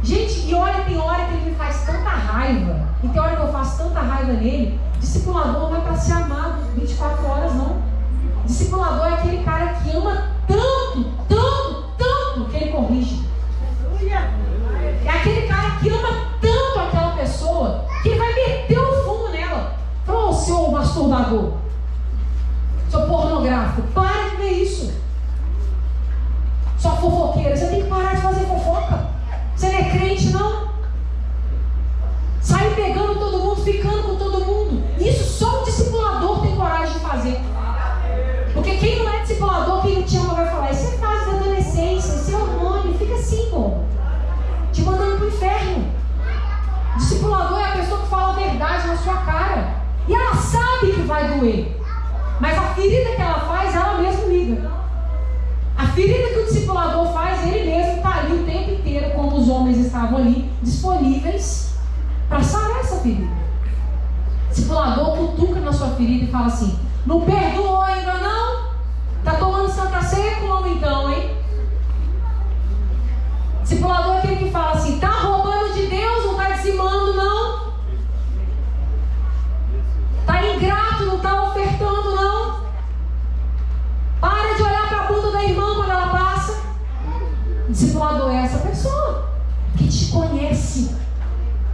[SPEAKER 1] Gente, e olha, tem hora que ele me faz tanta raiva, e tem hora que eu faço tanta raiva nele. Discipulador não é para ser amado 24 horas, não. Discipulador é aquele cara que ama tanto que ele corrige. É aquele cara que ama tanto aquela pessoa que ele vai meter o fumo nela. Falou, seu masturbador, seu pornográfico, para de ver isso. Sua fofoqueira, você tem que parar de fazer fofoca. Você não é crente, não? Sai pegando todo mundo, ficando com todo mundo. Isso só um discipulador tem coragem de fazer. Porque quem não é discipulador, quem não te ama vai falar, isso é fase da adolescência, isso é hormônio, fica assim, pô. Te mandando pro inferno. Discipulador é a pessoa que fala a verdade na sua cara. E ela sabe que vai doer. Mas a ferida que ela faz, ela mesma liga. A ferida que o discipulador faz, ele mesmo está ali o tempo inteiro, como os homens estavam ali, disponíveis para sarar essa ferida. O discipulador cutuca na sua ferida e fala assim, não perdoou ainda não? Tá tomando Santa Ceia como então, hein? Discipulador é aquele que fala assim, tá roubando de Deus, não tá dizimando não? Tá ingrato, não tá ofertando não? Para de olhar para a bunda da irmã quando ela passa. Discipulador é essa pessoa que te conhece.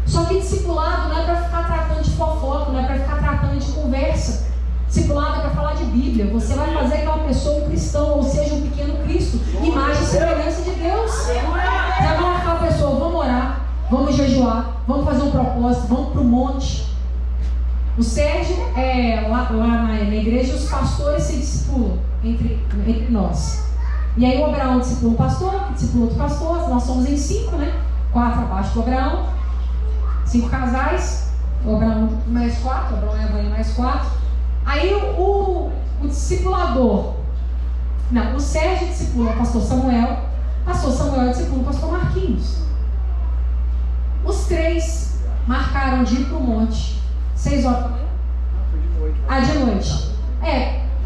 [SPEAKER 1] Só que discipulado não é para ficar tratando de fofoca, não é para ficar tratando de conversa. Discipulado é para falar de Bíblia. Você vai fazer aquela pessoa um cristão, ou seja, um pequeno Cristo, imagem e semelhança de Deus. Você vai falar aquela pessoa, vamos orar, vamos jejuar, vamos fazer um propósito, vamos para o monte. O Sérgio, lá na igreja, os pastores se discipulam entre nós. E aí o Abraão discipula um pastor, que discipula outro pastor, nós somos em 5, né? 4 abaixo do Abraão, 5 casais, o Abraão mais 4, o Abraão e a Vânia mais 4. Aí o discipulador, não, o Sérgio discipula o pastor Samuel discipula o pastor Marquinhos. Os 3 marcaram de ir para o monte, 6 horas. De noite.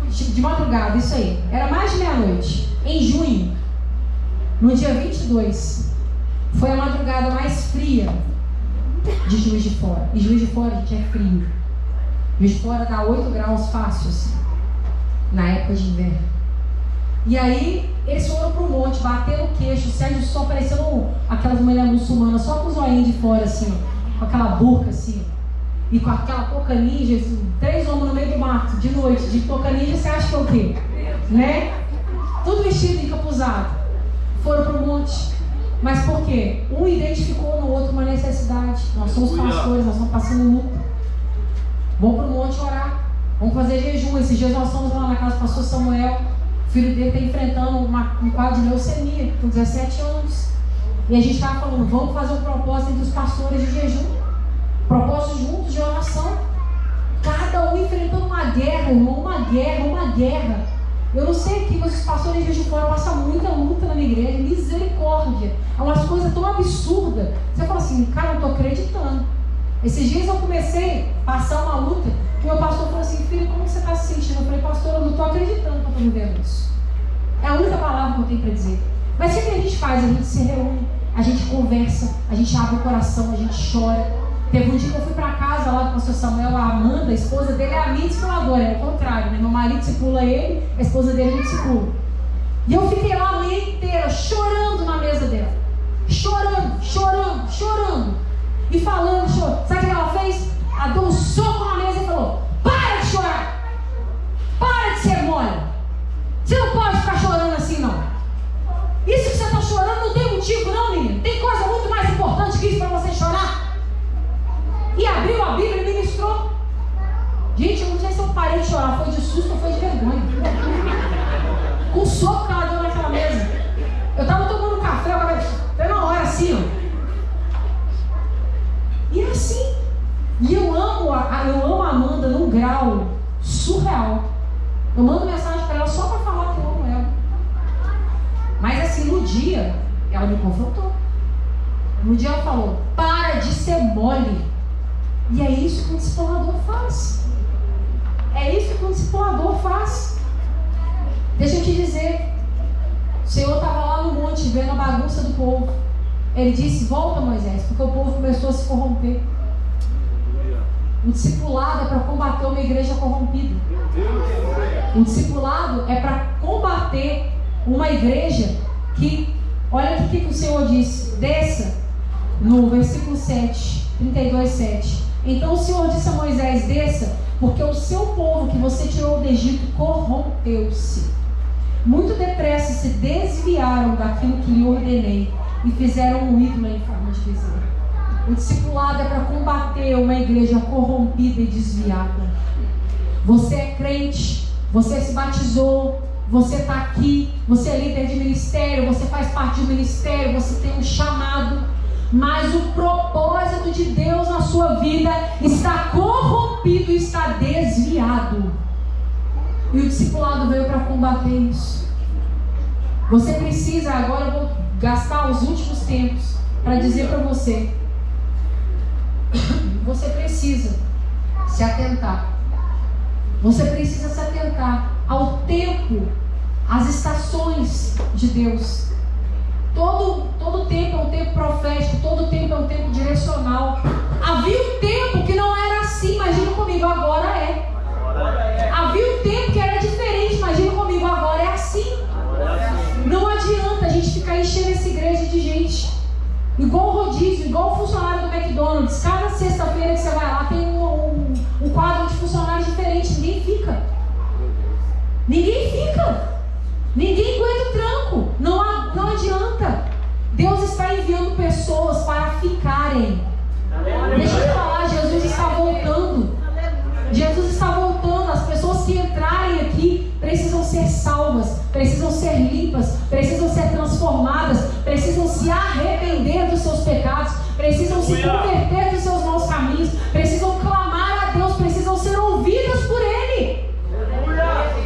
[SPEAKER 1] De madrugada, isso aí. Era mais de meia-noite. Em junho, no dia 22, foi a madrugada mais fria de Juiz de Fora. E Juiz de Fora, gente, é frio. De fora dá 8 graus fácil, assim, na época de inverno. E aí, eles foram pro monte, bateram o queixo, o Sérgio só parecendo aquelas mulheres muçulmanas, só com os olhinhos de fora, assim, ó, com aquela boca, assim, ó, e com aquela touca ninja, assim, 3 homens no meio do mato, de noite, de touca ninja, você acha que é o quê? Né? Tudo vestido de encapuzado. Foram pro monte. Mas por quê? Um identificou no outro uma necessidade. Nós somos pastores, nós estamos passando luta. Vamos pro monte orar. Vamos fazer jejum. Esses dias nós fomos lá na casa do pastor Samuel. O filho dele está enfrentando um quadro de leucemia, com 17 anos. E a gente estava falando, vamos fazer um propósito entre os pastores de jejum. Propósito juntos de oração. Cada um enfrentando uma guerra, irmão, uma guerra. Eu não sei aqui, mas os pastores de jejum fora passam muita luta na minha igreja. Misericórdia. É umas coisas tão absurdas. Você fala assim, cara, eu não estou acreditando. Esses dias eu comecei a passar uma luta, que meu pastor falou assim, filho, como você está se sentindo? Eu falei, pastor, eu não estou acreditando que eu estou vivendo isso. É a única palavra que eu tenho para dizer. Mas o que a gente faz? A gente se reúne, a gente conversa, a gente abre o coração, a gente chora. Teve um dia que eu fui para casa lá do pastor Samuel, a Amanda, a esposa dele é a minha discipuladora, é o contrário, né? Meu marido discipula ele, a esposa dele me discipula. E eu fiquei lá a manhã inteira chorando na mesa dela. Chorando. E falando, chorando. Sabe o que ela fez? Ela deu um soco na mesa e falou, para de chorar! Para de ser mole! Você não pode ficar chorando assim, não. Isso que você está chorando não tem motivo, não, menino. Tem coisa muito mais importante que isso para você chorar. E abriu a Bíblia e ministrou. Gente, eu não sei se eu parei de chorar, foi de susto ou foi de vergonha. Com o soco que ela deu naquela mesa. Eu estava tomando café, eu estava na hora assim, ó. E é assim. E eu amo a Amanda num grau surreal. Eu mando mensagem para ela só para falar que eu amo ela. Mas assim, no dia, ela me confrontou. No dia ela falou, para de ser mole. E é isso que um discipulador faz. É isso que um discipulador faz. Deixa eu te dizer. O Senhor estava lá no monte vendo a bagunça do povo. Ele disse, volta Moisés, porque o povo começou a se corromper. O discipulado é para combater uma igreja corrompida. O discipulado é para combater uma igreja que, olha o que o Senhor disse. Desça no versículo 7, 32:7. Então o Senhor disse a Moisés, desça, porque o seu povo que você tirou do Egito corrompeu-se. Muito depressa se desviaram daquilo que lhe ordenei e fizeram um ídolo em forma de bezerro. O discipulado é para combater uma igreja corrompida e desviada. Você é crente, você se batizou, você está aqui, você é líder de ministério, você faz parte do ministério, você tem um chamado. Mas o propósito de Deus na sua vida está corrompido, está desviado. E o discipulado veio para combater isso. Você precisa, agora eu vou gastar os últimos tempos para dizer para você. Você precisa se atentar. Você precisa se atentar ao tempo, às estações de Deus. Todo tempo é um tempo profético, todo tempo é um tempo direcional. Havia um tempo que não era assim, imagina comigo, agora é. Havia um tempo que era diferente, imagina comigo, agora é assim. Não adianta a gente ficar enchendo essa igreja de gente. Igual o rodízio, igual o funcionário do McDonald's. Cada sexta-feira que você vai lá tem um quadro de funcionários diferente. Ninguém fica. Ninguém aguenta o tranco. Não adianta. Deus está enviando pessoas para ficarem. Deixa eu falar, Jesus está voltando. Jesus está voltando. As pessoas que entrarem aqui precisam ser salvas, precisam ser limpas, precisam ser transformadas, precisam se arrepender dos seus pecados, precisam se converter dos seus maus caminhos, precisam clamar a Deus, precisam ser ouvidas por Ele.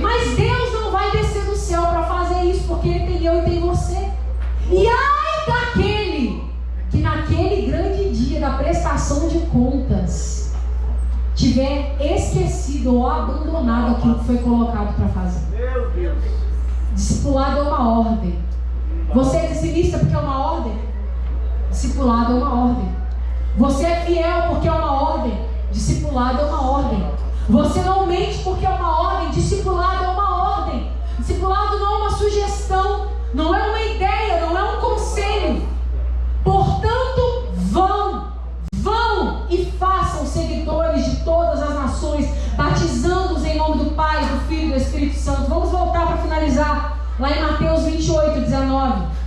[SPEAKER 1] Mas Deus não vai descer do céu para fazer isso, porque Ele tem eu e tem você. E ai daquele que naquele grande dia da prestação de contas tiver esquecido ou abandonado aquilo que foi colocado para fazer.
[SPEAKER 2] Meu Deus.
[SPEAKER 1] Discipulado é uma ordem. Você é discipulista porque é uma ordem? Discipulado é uma ordem. Você é fiel porque é uma ordem? Discipulado é uma ordem. Você não mente porque é uma ordem. Discipulado é uma ordem. Discipulado não é uma sugestão, não é uma ideia, não é um conselho. Portanto, vão e façam seguidores de todas as nações, batizando-os em nome do Pai, do Filho e do Espírito Santo. Vamos voltar para finalizar lá em Mateus 28, 19.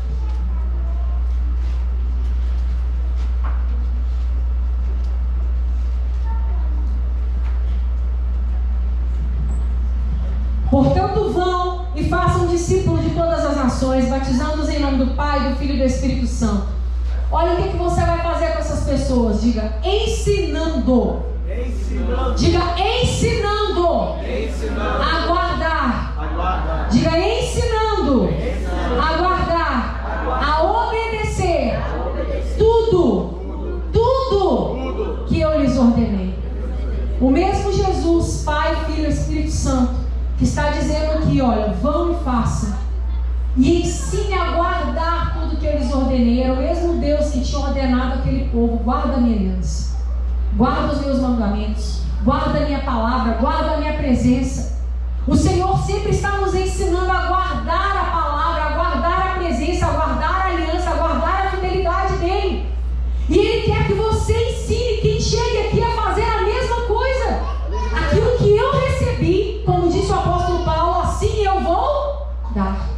[SPEAKER 1] Portanto, vão e façam discípulos de todas as nações, batizando-os em nome do Pai, do Filho e do Espírito Santo. Olha o que você vai fazer com essas pessoas. Diga, ensinando. Diga, ensinando. A guardar. Diga, ensinando. A guardar. A obedecer. Tudo que eu lhes ordenei. O mesmo Jesus, Pai, Filho e Espírito Santo, que está dizendo aqui, olha, vão e façam. E ensine a guardar tudo que eu lhes ordenei. Era o mesmo Deus que tinha ordenado aquele povo: guarda a minha aliança, guarda os meus mandamentos, guarda a minha palavra, guarda a minha presença. O Senhor sempre está nos ensinando a guardar a palavra, a guardar a presença, a guardar a aliança, a guardar a fidelidade dEle. E Ele quer que você ensine quem chega aqui a fazer a mesma coisa. Aquilo que eu recebi, como disse o apóstolo Paulo, assim eu vou dar.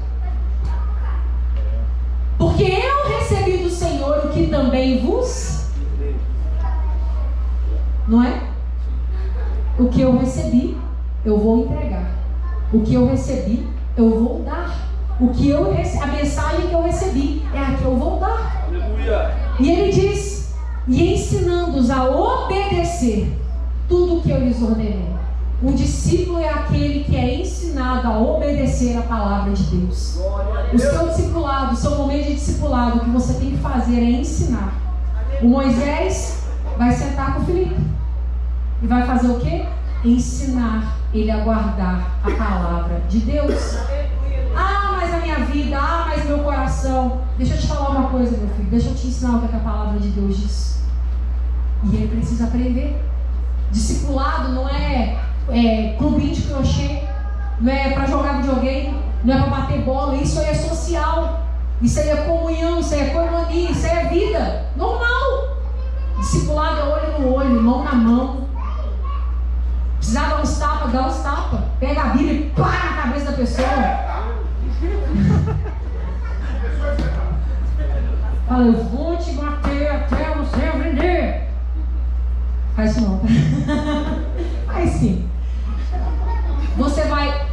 [SPEAKER 1] Porque eu recebi do Senhor o que também vos... Não é? O que eu recebi, eu vou entregar. O que eu recebi, eu vou dar. A mensagem que eu recebi é a que eu vou dar.
[SPEAKER 2] Aleluia.
[SPEAKER 1] E ele diz, e ensinando-os a obedecer tudo o que eu lhes ordenei. Um discípulo é aquele que é ensinado a obedecer a palavra de Deus. O seu discipulado, o seu momento de discipulado, o que você tem que fazer é ensinar. O Moisés vai sentar com o Filipe e vai fazer o quê? Ensinar ele a guardar a palavra de Deus. Ah, mas a minha vida, mas meu coração. Deixa eu te falar uma coisa, meu filho. Deixa eu te ensinar o que a palavra de Deus diz. E ele precisa aprender. Discipulado não é clubinho de crochê, não é para jogar videogame, não é para bater bola. Isso aí é social, isso aí é comunhão, isso aí é coinonia, isso aí é vida normal. Discipulado é olho no olho, mão na mão. Precisar dar uns tapas, dá uns tapas. Pega a Bíblia e pá na cabeça da pessoa. Fala, eu vou te bater até você aprender. Faz isso não, tá? Faz sim. Você vai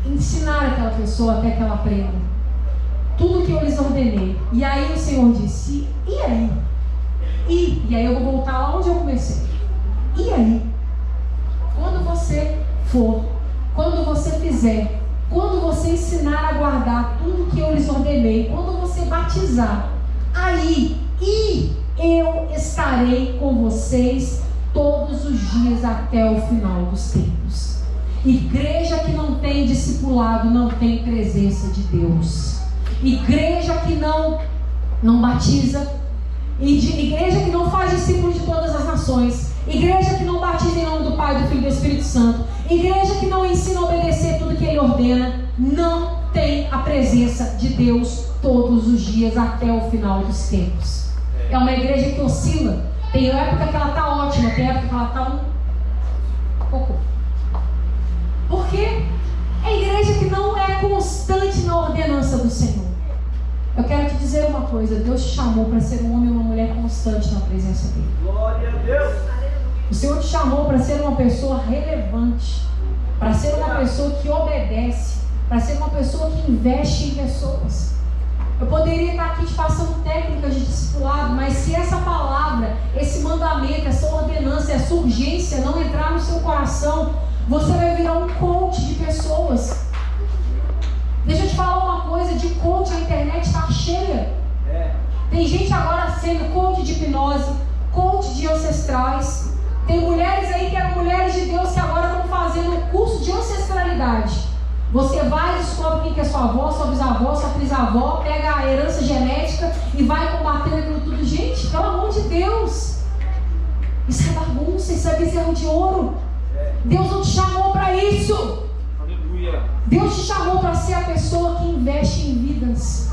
[SPEAKER 1] ensinar aquela pessoa até que ela aprenda tudo que eu lhes ordenei. E aí o Senhor disse, e aí? E aí eu vou voltar lá onde eu comecei. E aí? Quando você for, quando você fizer, quando você ensinar a guardar tudo que eu lhes ordenei, quando você batizar, aí, e eu estarei com vocês todos os dias até o final dos tempos. Igreja que não tem discipulado não tem presença de Deus. Igreja que não batiza, igreja que não faz discípulos de todas as nações, igreja que não batiza em nome do Pai, do Filho e do Espírito Santo, igreja que não ensina a obedecer tudo que Ele ordena, não tem a presença de Deus todos os dias até o final dos tempos. É uma igreja que oscila. Tem época que ela está ótima, tem época que ela está um pouco. Por quê? É igreja que não é constante na ordenança do Senhor. Eu quero te dizer uma coisa: Deus te chamou para ser um homem e uma mulher constante na presença dEle.
[SPEAKER 2] Glória a Deus.
[SPEAKER 1] O Senhor te chamou para ser uma pessoa relevante, para ser uma pessoa que obedece, para ser uma pessoa que investe em pessoas. Eu poderia estar aqui te passando técnicas de discipulado, mas se essa palavra, esse mandamento, essa ordenança, essa urgência não entrar no seu coração, você vai virar um coach de pessoas. Deixa eu te falar uma coisa, de coach a internet está cheia. Tem gente agora sendo coach de hipnose, coach de ancestrais. Tem mulheres aí que eram mulheres de Deus que agora estão fazendo um curso de ancestralidade. Você vai, descobre quem que é sua avó, sua bisavó, sua trisavó, pega a herança genética e vai combatendo aquilo tudo. Gente, pelo amor de Deus, isso é bagunça, isso é bezerro de ouro. Deus não te chamou para isso.
[SPEAKER 2] Aleluia.
[SPEAKER 1] Deus te chamou para ser a pessoa que investe em vidas.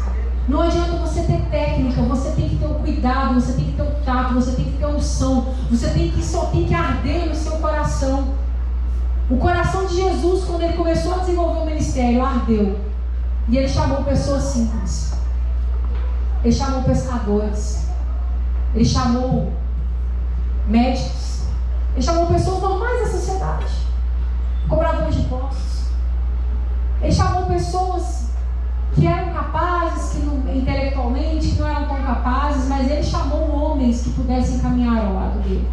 [SPEAKER 1] Não adianta você ter técnica, você tem que ter o cuidado, você tem que ter o tato, você tem que ter a unção, só tem que arder no seu coração. O coração de Jesus, quando ele começou a desenvolver o ministério, ardeu. E ele chamou pessoas simples. Ele chamou pescadores. Ele chamou médicos. Ele chamou pessoas normais da sociedade, cobradores de impostos. Ele chamou pessoas que eram capazes, intelectualmente, que não eram tão capazes, mas ele chamou homens que pudessem caminhar ao lado dele.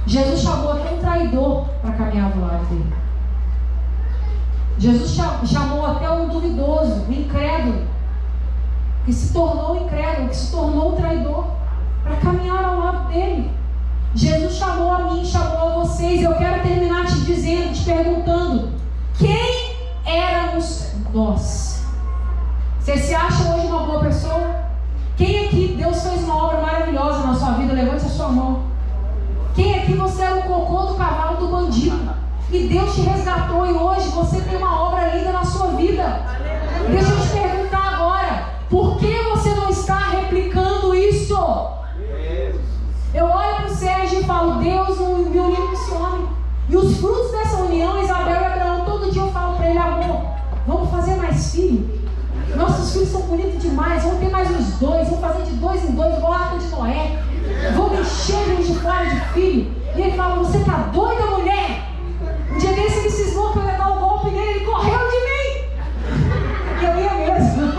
[SPEAKER 1] Jesus chamou até um traidor para caminhar do lado dele. Jesus chamou até um duvidoso, um incrédulo, que se tornou incrédulo, que se tornou traidor, para caminhar ao lado dele. Jesus chamou a mim, chamou a vocês. Eu quero terminar te dizendo, te perguntando: quem éramos nós? Você se acha hoje uma boa pessoa? Quem aqui Deus fez uma obra maravilhosa na sua vida? Levante a sua mão. Quem aqui você era o cocô do cavalo do bandido e Deus te resgatou e hoje você tem uma obra linda na sua vida? Deixa eu te perguntar agora, por que você não está replicando isso? Eu olho para o Sérgio e falo: Deus me uniu com esse homem. E os frutos dessa união, Isabel e Abraão, todo dia eu falo para ele: amor, vamos fazer mais filho? Nossos filhos são bonitos demais, vamos ter mais uns 2, vamos fazer de 2 em 2, igual a Arca de Noé. Vamos encher eles de fora de filho. E ele fala: você tá doida, mulher? Um dia desse ele cismou que eu ia dar um golpe nele, ele correu de mim. E eu ia mesmo.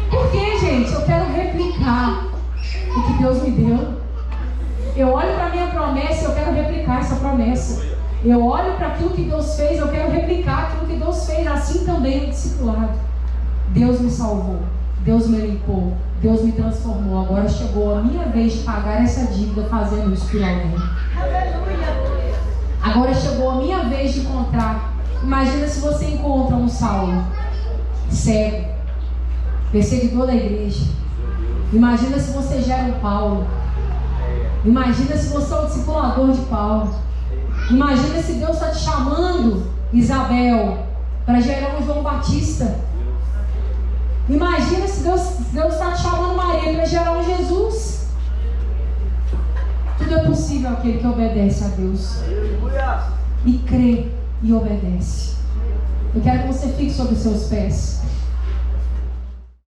[SPEAKER 1] Por quê, gente? Eu quero replicar o que Deus me deu. Eu olho para a minha promessa e eu quero replicar essa promessa. Eu olho para aquilo que Deus fez, eu quero replicar aquilo que Deus fez. Assim também o discipulado. Deus me salvou, Deus me limpou, Deus me transformou. Agora chegou a minha vez de pagar essa dívida fazendo isso por alguém. Agora chegou a minha vez de encontrar. Imagina se você encontra um Saulo cego, perseguidor da igreja. Imagina se você gera um Paulo. Imagina se você é o discipulador de Paulo. Imagina se Deus está te chamando, Isabel, para gerar um João Batista. Imagina se Deus está te chamando, Maria, para gerar um Jesus. Tudo é possível àquele que obedece a Deus e crê e obedece. Eu quero que você fique sobre os seus pés.